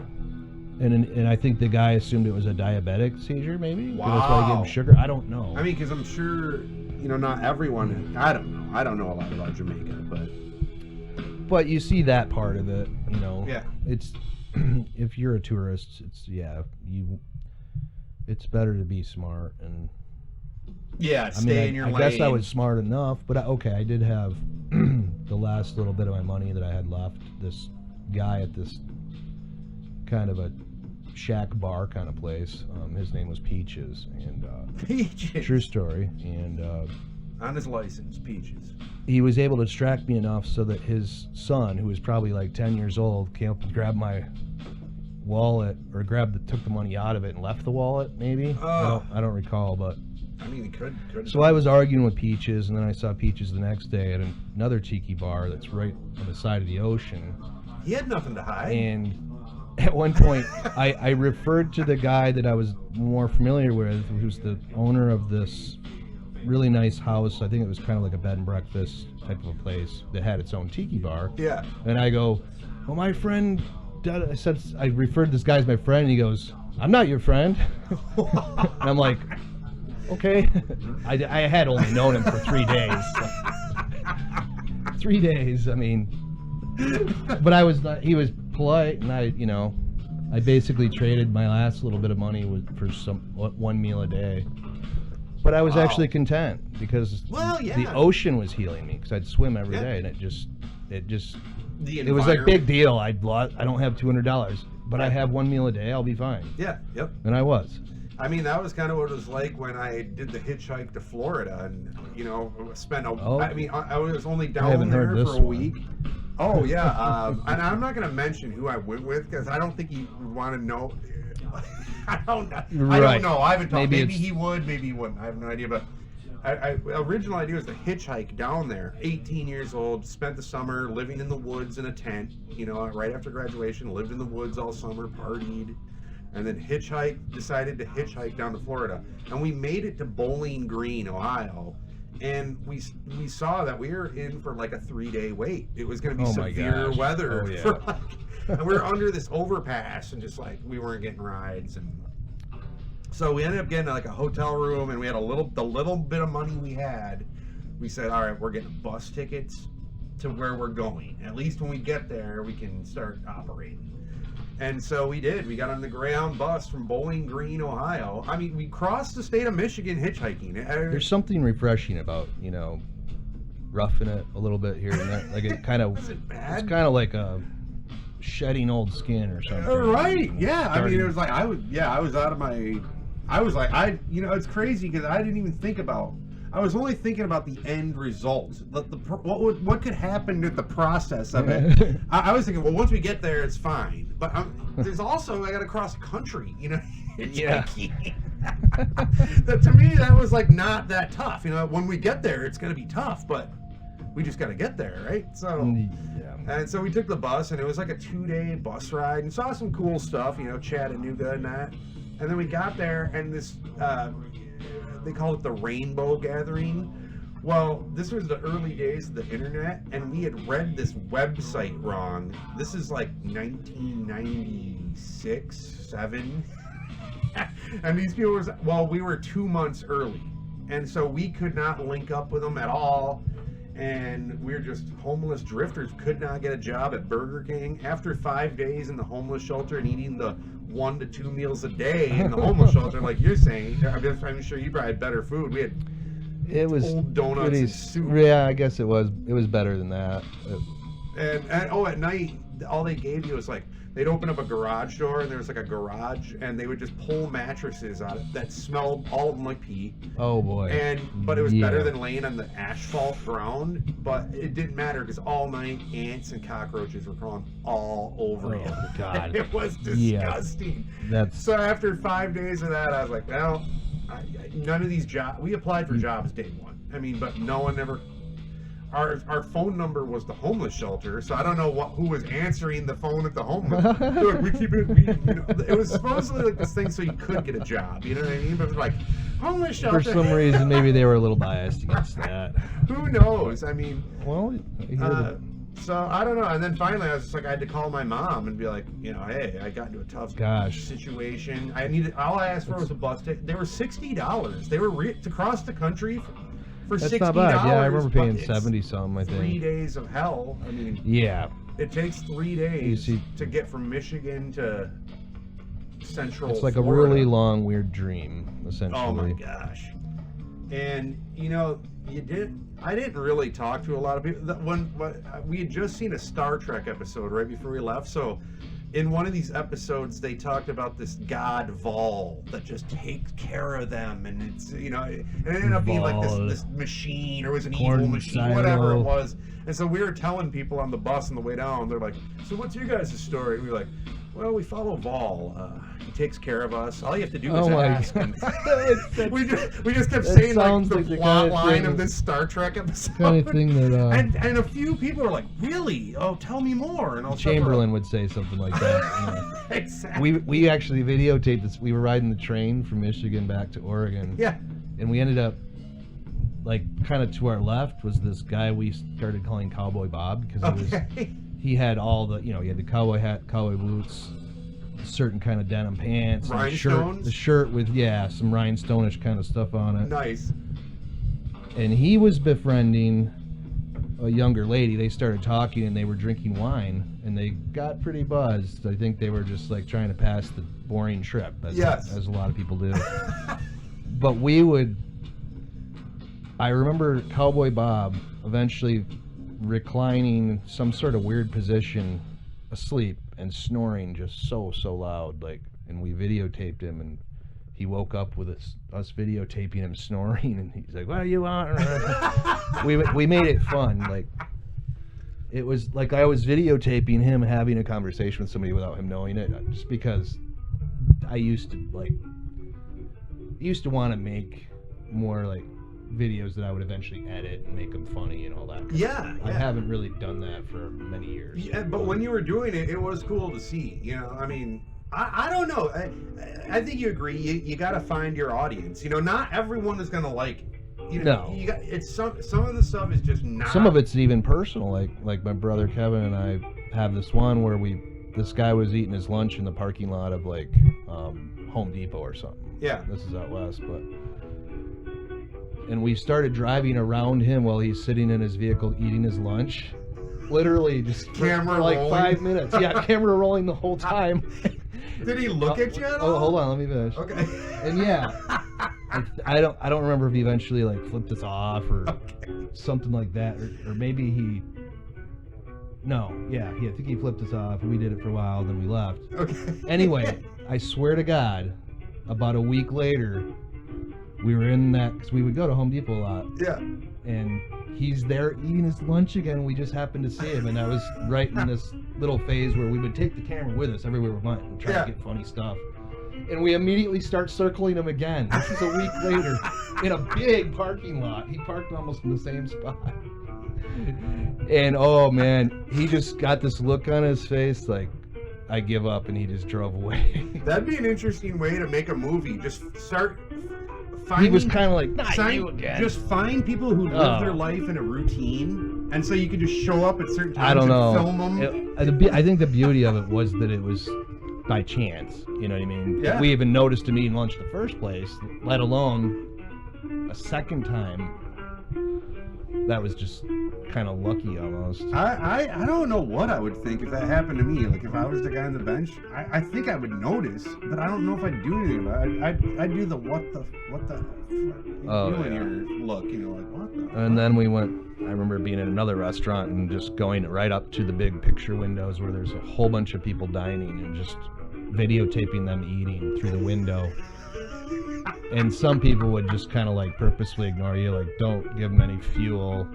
And I think the guy assumed it was a diabetic seizure, maybe. Wow. That's why he gave him sugar. I don't know. I mean, because I'm sure, not everyone. I don't know. I don't know a lot about Jamaica, But you see that part of it, you know. Yeah. It's if you're a tourist, it's better to be smart and. yeah, stay in your I lane. guess I was smart enough, but I did have the last little bit of my money that I had left. This guy at this kind of a shack bar kind of place. His name was Peaches, and Peaches. true story. And On his license, Peaches. he was able to distract me enough so that his son, who was probably 10 years old, came up and grabbed my wallet or took the money out of it and left the wallet. Maybe Oh. I don't recall, but. I mean, he could. So I was arguing with Peaches, and then I saw Peaches the next day at another tiki bar that's right on the side of the ocean. He had nothing to hide. And at one point, I referred to the guy that I was more familiar with, who's the owner of this really nice house. I think it was kind of like a bed and breakfast type of a place that had its own tiki bar. Yeah. And I go, well, my friend, I said, I referred to this guy as my friend, and he goes, I'm not your friend. And I'm like, okay. I had only known him for 3 days. So. 3 days, I mean. But he was polite, and I basically traded my last little bit of money for one meal a day. But I was actually content because the ocean was healing me, because I'd swim every day, and it was like big deal. I don't have $200, but I have one meal a day. I'll be fine. Yeah. Yep. And I was. I mean, that was kind of what it was like when I did the hitchhike to Florida, and spent I was only down there for a week. Oh yeah, and I'm not going to mention who I went with, because I don't think he would want to know. I don't know. I haven't talked. Maybe he would. Maybe he wouldn't. I have no idea. But original idea was to hitchhike down there. 18 years old, spent the summer living in the woods in a tent. Right after graduation, lived in the woods all summer, partied, and then decided to hitchhike down to Florida. And we made it to Bowling Green, Ohio. And we saw that we were in for like a 3-day wait. It was going to be severe weather. Oh, yeah. And we were under this overpass, and just like we weren't getting rides, and so we ended up getting like a hotel room, and we had the little bit of money we had. We said, all right, we're getting bus tickets to where we're going. At least when we get there, we can start operating. And so we did. We got on the Greyhound bus from Bowling Green, Ohio. I mean, we crossed the state of Michigan hitchhiking. There's something refreshing about, roughing it a little bit here and there. Like it kind of, was it bad? It's kind of like a shedding old skin or something. Right. Yeah. I mean, it was like, I was out of my, it's crazy because I didn't even think about, I was only thinking about the end result. What could happen to the process of it? I was thinking, well, once we get there, it's fine. But there's also, I got to cross the country, Yeah. To me, that was like not that tough. When we get there, it's going to be tough, but we just got to get there, right? So, and so we took the bus, and it was like a 2-day bus ride, and saw some cool stuff, Chattanooga and that. And then we got there, and this, they call it the Rainbow Gathering. Well, this was the early days of the internet, and we had read this website wrong. This is like 1996, 7. And these people we were 2 months early. And so we could not link up with them at all. And we were just homeless drifters, could not get a job at Burger King. After 5 days in the homeless shelter and eating the 1 to 2 meals a day in the homeless shelter, like you're saying, I'm sure you probably had better food. We had old donuts and soup. Yeah, I guess it was better than that. And at night, all they gave you was like, they'd open up a garage door, and there was like a garage, and they would just pull mattresses out that smelled all of them like pee. Oh boy! But it was better than laying on the asphalt ground. But it didn't matter because all night ants and cockroaches were crawling all over you. Oh God! It was disgusting. So after 5 days of that, I was like, well, none of these jobs. We applied for jobs day one. I mean, but no one ever. Our phone number was the homeless shelter, so I don't know who was answering the phone at the homeless. It was supposedly like this thing so you could get a job, you know what I mean? But it was like homeless shelter. For some reason, maybe they were a little biased against that. Who knows? I mean, well, so I don't know. And then finally, I was just like, I had to call my mom and be like, hey, I got into a tough situation. All I asked for was a bus ticket. They were $60. They were to cross the country. That's $60, not bad. Yeah, I remember paying 70 something. I think 3 days of hell. I mean, it takes 3 days to get from Michigan to Central. It's like Florida. A really long, weird dream, essentially. Oh my gosh! And I didn't really talk to a lot of people. When we had just seen a Star Trek episode right before we left, so. In one of these episodes, they talked about this god Vol that just takes care of them, and it's it ended up being like this machine, or it was an evil machine, whatever it was. And so we were telling people on the bus on the way down, they're like, "So what's your guys' story?" And we were like, Well, we follow Vol. He takes care of us. All you have to do is Oh my ask him. God. we just kept That saying like sounds the like the plot kind of line thing- of this Star Trek episode. Kind of thing that And a few people are like, really? Oh, tell me more. And I'll Chamberlain would say something like that. You know. Exactly. We actually videotaped this. We were riding the train from Michigan back to Oregon. Yeah. And we ended up, like, kind of to our left was this guy we started calling Cowboy Bob because he had all the, you know, he had the cowboy hat, cowboy boots, certain kind of denim pants, and Rhinestones? the shirt with some rhinestone-ish kind of stuff on it. Nice. And he was befriending a younger lady. They started talking and they were drinking wine and they got pretty buzzed. I think they were just like trying to pass the boring trip, as a lot of people do. But I remember Cowboy Bob eventually reclining some sort of weird position asleep and snoring just so loud, like, and we videotaped him and he woke up with us videotaping him snoring and he's like, what do you want? we made it fun. Like, it was like I was videotaping him having a conversation with somebody without him knowing it, just because I used to want to make more like videos that I would eventually edit and make them funny and all that. Yeah. I haven't really done that for many years. Yeah, but when you were doing it, it was cool to see. You know, I mean, I don't know. I think you agree. You got to find your audience. You know, not everyone is going to like it. You know, No. You got, it's some of the stuff is just not. Some of it's even personal. Like my brother Kevin and I have this one where this guy was eating his lunch in the parking lot of like Home Depot or something. Yeah. This is out west, and we started driving around him while he's sitting in his vehicle eating his lunch. Literally just Camera for like rolling. 5 minutes. Yeah, camera rolling the whole time. Did he look at you at all? Oh, hold on, let me finish. Okay. And yeah, I don't remember if he eventually like flipped us off or something like that, or maybe he. No, yeah, I think he flipped us off. We did it for a while, then we left. Okay. Anyway, I swear to God, about a week later, we were in that because we would go to Home Depot a lot. Yeah. And he's there eating his lunch again. We just happened to see him, and I was right in this little phase where we would take the camera with us everywhere we went and try to get funny stuff. And we immediately start circling him again. This is a week later in a big parking lot. He parked almost in the same spot. And oh man, he just got this look on his face like, I give up, and he just drove away. That'd be an interesting way to make a movie. Just start finding. He was kind of like, not you again. Just find people who live their life in a routine, and so you could just show up at certain times I don't know. and film them. I think the beauty of it was that it was by chance. You know what I mean? Yeah. We even noticed him eating lunch in the first place, let alone a second time. That was just kind of lucky almost. I don't know what I would think if that happened to me. Like if I was the guy on the bench, I think I would notice, but I don't know if I'd do anything about it. I'd do the what the doing here look, you know, like what the. And then we went. I remember being in another restaurant and just going right up to the big picture windows where there's a whole bunch of people dining and just videotaping them eating through the window. And some people would just kind of like purposely ignore you, like don't give them any fuel,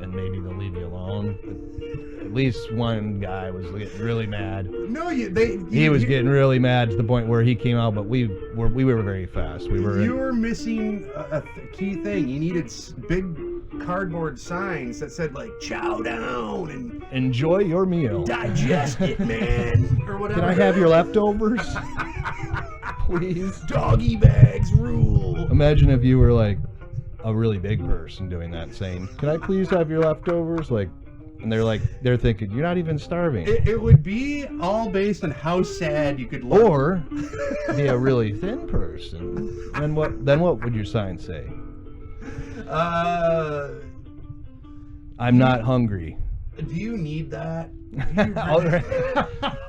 and maybe they'll leave you alone. But at least one guy was getting really mad. No, he was getting really mad to the point where he came out. But we were very fast. You were missing a key thing. You needed big cardboard signs that said like "Chow down" and enjoy your meal. Digest it, man, or whatever. Can I have your leftovers? Please. Doggy bags rule. Imagine if you were like a really big person doing that, saying, "Can I please have your leftovers?" Like, and they're thinking, "You're not even starving." It would be all based on how sad you could look. Or be a really thin person. Then what would your sign say? I'm not hungry. Do you need that? All right.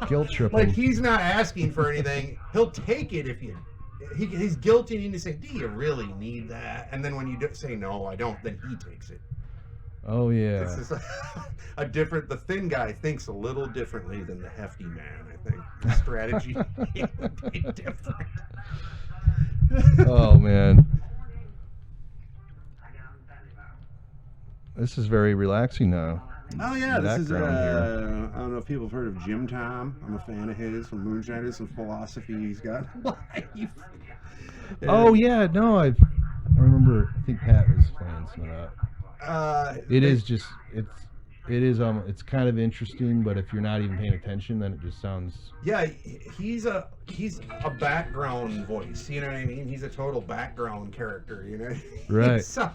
Guilt trip. Like he's not asking for anything. He'll take it if you. He's guilting you to say, "Do you really need that?" And then when you say, "No, I don't," then he takes it. Oh yeah. It's just the thin guy thinks a little differently than the hefty man. I think the strategy would be different. Oh man. This is very relaxing now. Oh yeah, this is background here. I don't know if people have heard of Jim Tom. I'm a fan of his from Moonshiners, some philosophy he's got life. Oh yeah, no, I remember. I think Pat was playing some of that. It's kind of interesting, but if you're not even paying attention, then it just sounds. Yeah, he's a background voice. You know what I mean? He's a total background character. You know. Right. So,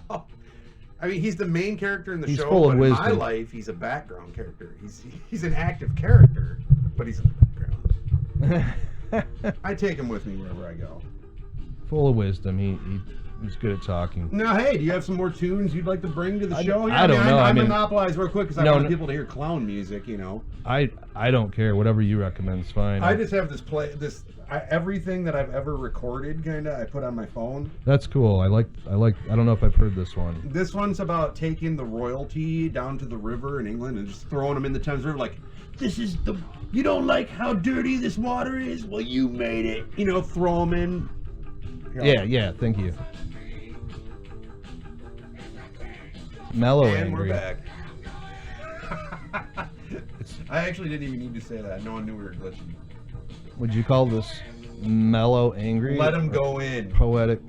I mean, he's the main character in the He's show, full of but in my wisdom. life, he's a background character. He's an active character, but he's in the background. I take him with me wherever I go. Full of wisdom. He's good at talking. Now, hey, do you have some more tunes you'd like to bring to the show? I don't know. I I mean, monopolize real quick because I want people to hear clown music. You know. I don't care. Whatever you recommend is fine. I just have everything that I've ever recorded, kinda. I put on my phone. That's cool. I like. I don't know if I've heard this one. This one's about taking the royalty down to the river in England and just throwing them in the Thames River. Like, you don't like how dirty this water is? Well, you made it. You know, throw them in. Yeah. Thank you. Mellow And angry. we're back. I actually didn't even need to say that. No one knew we were glitching. Would you call this mellow angry? Let them go in. Poetic.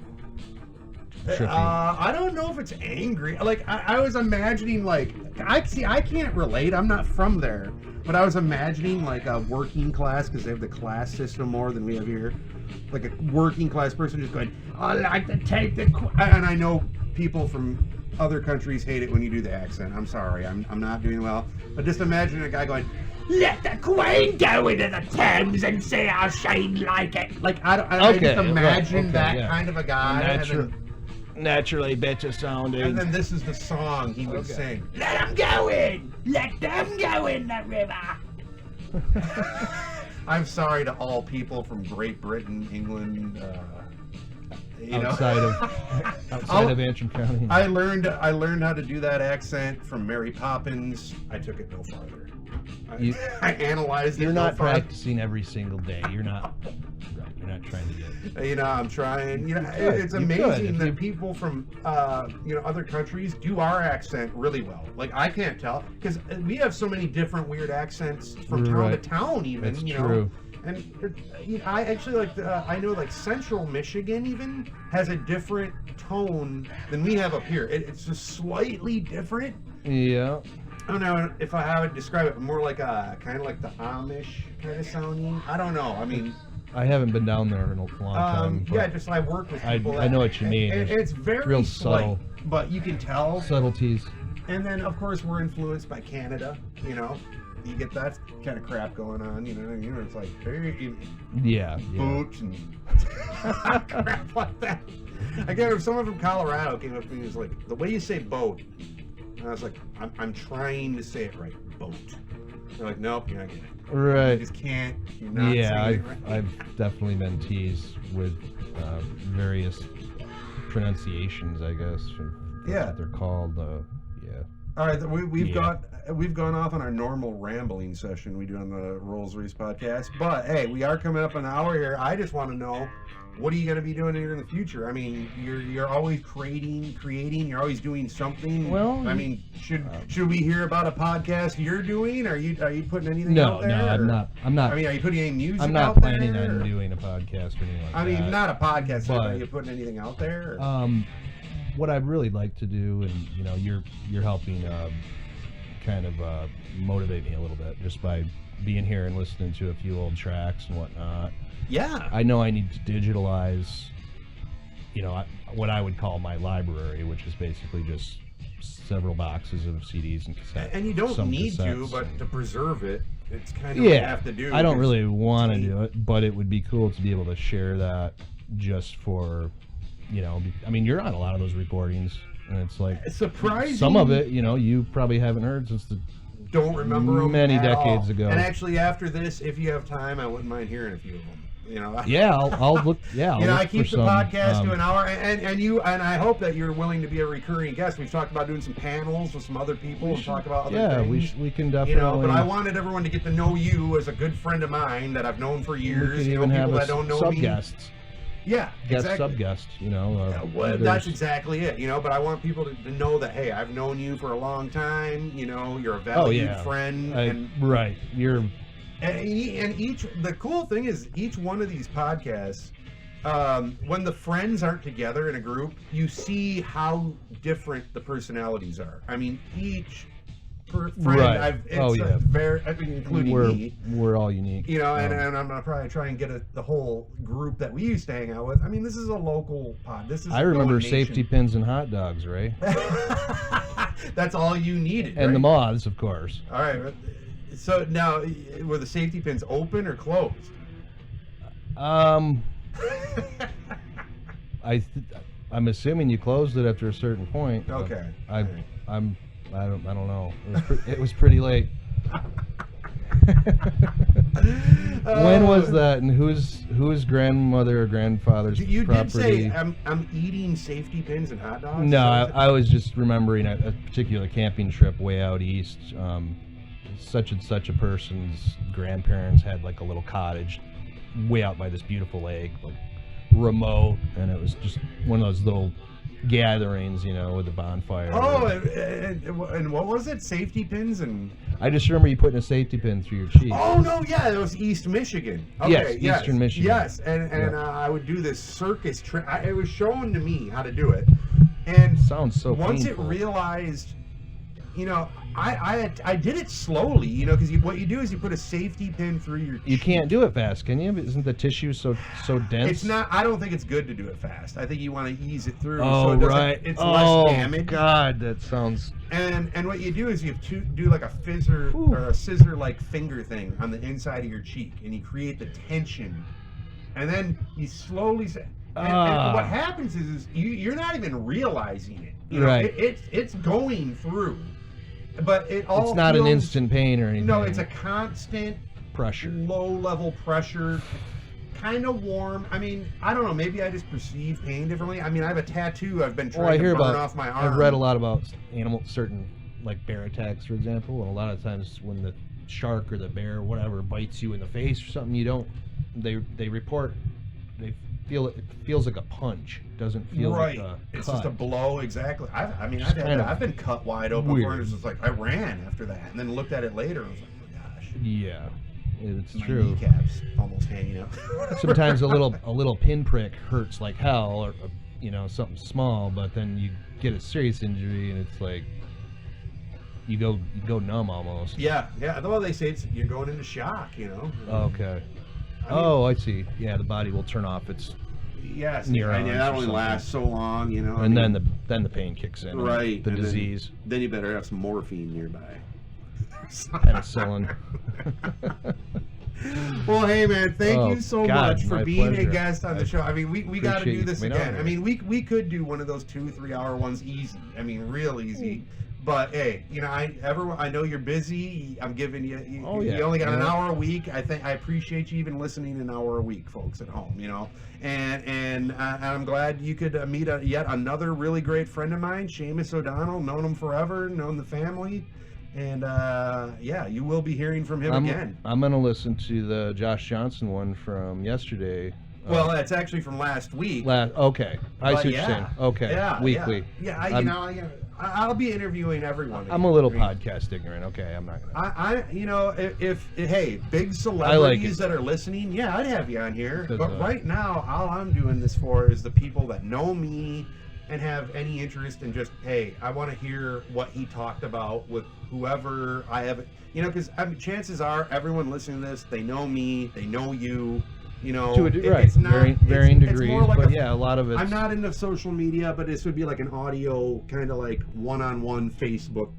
Trippy. I don't know if it's angry. Like I was imagining, like I can't relate. I'm not from there, but I was imagining like a working class, because they have the class system more than we have here. Like a working class person just going, I like to take the. And I know people from other countries hate it when you do the accent. I'm sorry, I'm not doing well. But just imagine a guy going, "Let the Queen go into the Thames and see how she'd like it." Like I just imagine that kind of a guy. Naturally better sounding. And then this is the song he would sing. Let them go in! Let them go in the river! I'm sorry to all people from Great Britain, England, outside of Antrim County. I learned how to do that accent from Mary Poppins. I took it no farther. I analyzed it. You're no not farther. practicing every single day. You're not. Right. You're not trying to get. You know, I'm trying. You know, it's amazing that people from other countries do our accent really well. Like I can't tell because we have so many different weird accents from town to town. Even That's you true. know. And I actually like. I know like Central Michigan even has a different tone than we have up here. It's just slightly different. Yeah. I don't know if I would describe it more like kind of like the Amish kind of sounding. I don't know. I mean. I haven't been down there in a long time. Yeah, just I work with people. I know what you mean. It's very real slight, subtle, but you can tell subtleties. And then of course we're influenced by Canada. You know, you get that kind of crap going on. You know, it's like Yeah. boots and crap like that. I get if someone from Colorado came up to me and was like, the way you say boat, and I was like, I'm trying to say it right, boat. They're like, nope, you're not getting it. Right. You just can't. You're not saying it right. I've definitely been teased with various pronunciations, I guess. That's what they're called. Yeah. All right, we've gone off on our normal rambling session we do on the Rollsreece podcast, but hey, we are coming up an hour here. I just want to know, what are you going to be doing here in the future? I mean, you're always creating. You're always doing something. Well, I mean, should we hear about a podcast you're doing? Are you putting anything out there? No, I'm not. I mean, are you putting any music? I'm not out planning there, on doing a podcast or anything like that. I mean, not a podcast. But are you but putting anything out there? Or? What I'd really like to do, and you're helping kind of motivate me a little bit just by being here and listening to a few old tracks and whatnot. Yeah. I know I need to digitalize, what I would call my library, which is basically just several boxes of CDs and cassettes. And you don't need cassettes. to, but to preserve it, it's kind of what you have to do. I don't really want to do it, but it would be cool to be able to share that just for, I mean, you're on a lot of those recordings, and it's like surprising. Some of it, you probably haven't heard since the don't remember them many at decades all. ago. And actually, after this, if you have time, I wouldn't mind hearing a few of them. Yeah, I'll look. Yeah, I'll look I keep for the some, podcast to an hour, and I hope that you're willing to be a recurring guest. We've talked about doing some panels with some other people and talk about other things. we can definitely. But I wanted everyone to get to know you as a good friend of mine that I've known for years. We could even have people that don't know sub me. guests. Yeah, guest, exactly. sub-guest, you know. Well, that's exactly it, you know. But I want people to know that, hey, I've known you for a long time. You know, you're a valued friend. Right. And each, the cool thing is, each one of these podcasts, when the friends aren't together in a group, you see how different the personalities are. I mean, each friend, Right. including me. We're all unique. You know, and I'm gonna probably try and get the whole group that we used to hang out with. I mean, this is a local pod. This is. I remember safety pins and hot dogs, Ray. That's all you needed. And right? the moths, of course. All right. So now, were the safety pins open or closed? I'm assuming you closed it after a certain point. Okay. I don't know. It was pretty late. When was that, and whose grandmother or grandfather's You property? did say I'm eating safety pins and hot dogs. No, I was just remembering a particular camping trip way out east. Such and such a person's grandparents had like a little cottage way out by this beautiful lake, like remote, and it was just one of those little gatherings, you know, with a bonfire. Oh, and what was it? Safety pins and. I just remember you putting a safety pin through your cheek. Oh no, yeah, it was East Michigan. Okay, yes, Eastern Michigan. Yes, and I would do this circus trip. It was shown to me how to do it, and sounds so. Once painful. it realized, you know, I did it slowly, you know, because what you do is you put a safety pin through your. You can't do it fast, can you? Isn't the tissue so dense? It's not. I don't think it's good to do it fast. I think you want to ease it through. Oh, so it right. It's less damage. God, that sounds. And what you do is you do like a fizzer or a scissor-like finger thing on the inside of your cheek, and you create the tension, and then you slowly. And what happens is you're not even realizing it. You know, right. It's going through, but it all. It's not an instant pain or anything. No, it's a constant pressure, low-level pressure. Kind of warm. I mean, I don't know. Maybe I just perceive pain differently. I mean, I have a tattoo. I've been trying to burn off my arm. I've read a lot about certain like bear attacks, for example, and a lot of times when the shark or the bear or whatever bites you in the face or something, they report they feel it feels like a punch. It doesn't feel like a It's cut. just a blow. Exactly. I've been cut wide open before. It's just like I ran after that and then looked at it later and was like, oh my gosh. Yeah. It's my true. Kneecaps almost hanging out. Sometimes a little pinprick hurts like hell, or you know, something small, but then you get a serious injury and it's like you go numb almost. Yeah. Well, they say you're going into shock. You know. Okay. I see. Yeah, the body will turn off its neurons. And that only lasts so long, you know. And then the pain kicks in. Right. The disease. Then you better have some morphine nearby. Penicillin. Well, hey man, thank you so much for being pleasure. A guest on the show. I mean, we got to do this again. On. I mean, we could do one of those 2-3 hour ones easy. I mean, real easy. But hey, you know, I know you're busy. I'm giving you. You only got an hour a week. I appreciate you even listening an hour a week, folks at home. You know, and I'm glad you could meet yet another really great friend of mine, Seamus O'Donnell. Known him forever. Known the family. And you will be hearing from him again. I'm gonna listen to the Josh Johnson one from yesterday. Well, that's actually from last week. Okay, I see what you're saying. Okay, weekly. Yeah, I'll be interviewing everyone. Again. I'm a little podcast ignorant. Okay, I'm not gonna. If big celebrities that are listening, I'd have you on here. But right now, all I'm doing this for is the people that know me and have any interest in just, hey, I want to hear what he talked about with whoever I have, because chances are everyone listening to this, they know me, they know you, to it's not varying degrees, like but a lot of it. I'm not into social media, but this would be like an audio kind of like one-on-one Facebook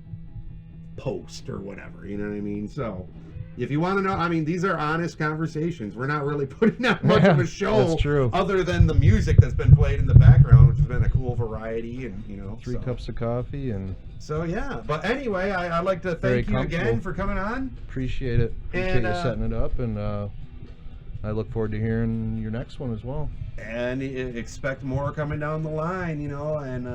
post or whatever, you know what I mean? So if you want to know, I mean, these are honest conversations. We're not really putting out much of a show that's true. Other than the music that's been played in the background, which has been a cool variety, and 3 cups of coffee and. So yeah, but anyway, I'd like to thank you again for coming on. Appreciate it. Appreciate you setting it up, and I look forward to hearing your next one as well. And expect more coming down the line, and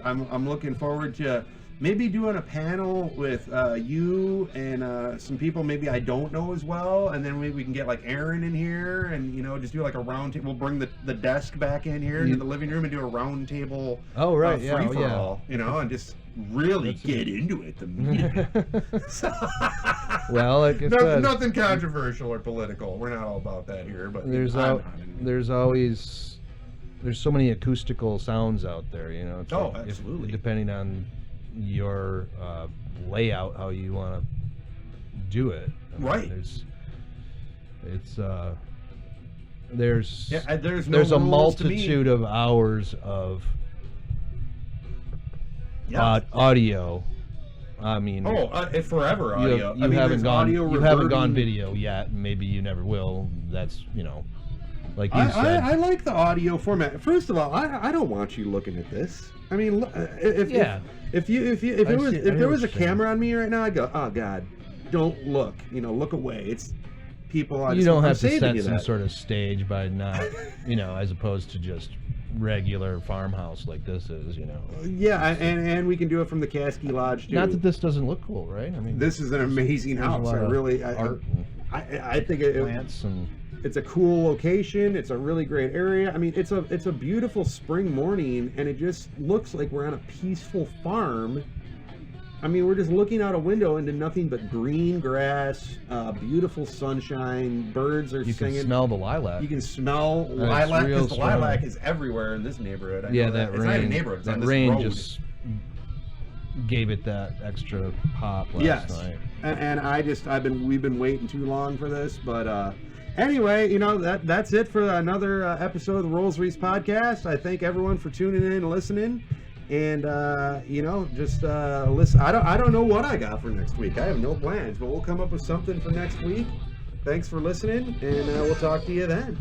I'm looking forward to maybe doing a panel with you and some people maybe I don't know as well, and then maybe we can get like Aaron in here, and just do like a round table. We'll bring the desk back in here into the living room and do a round table. Oh right, free for all, and just really get into it. The meat. Well, like I said, nothing controversial or political. We're not all about that here, but there's so many acoustical sounds out there. It's absolutely. Depending on your layout, how you want to do it. Right. There's no a rules multitude of hours of audio. I mean, forever audio. You haven't gone video yet. Maybe you never will. That's like you said. I like the audio format. First of all, I don't want you looking at this. I mean, if there was a camera on me right now, I'd go, oh God, don't look. Look away. It's people. You don't have to set some sort of stage by not, as opposed to just regular farmhouse like this is. Yeah, and we can do it from the Caskey Lodge too. Not that this doesn't look cool, right? I mean, this is an amazing house. I think plants and. It's a cool location. It's a really great area. I mean, it's a beautiful spring morning, and it just looks like we're on a peaceful farm. I mean, we're just looking out a window into nothing but green grass, beautiful sunshine. Birds are singing. You can smell the lilac. You can smell lilac because the lilac is everywhere in this neighborhood. It's not a neighborhood. It's on this road. Just gave it that extra pop last night. And we've been waiting too long for this, but. Anyway, that's it for another episode of the Rollsreece podcast. I thank everyone for tuning in and listening, and just listen. I don't know what I got for next week. I have no plans, but we'll come up with something for next week. Thanks for listening, and we'll talk to you then.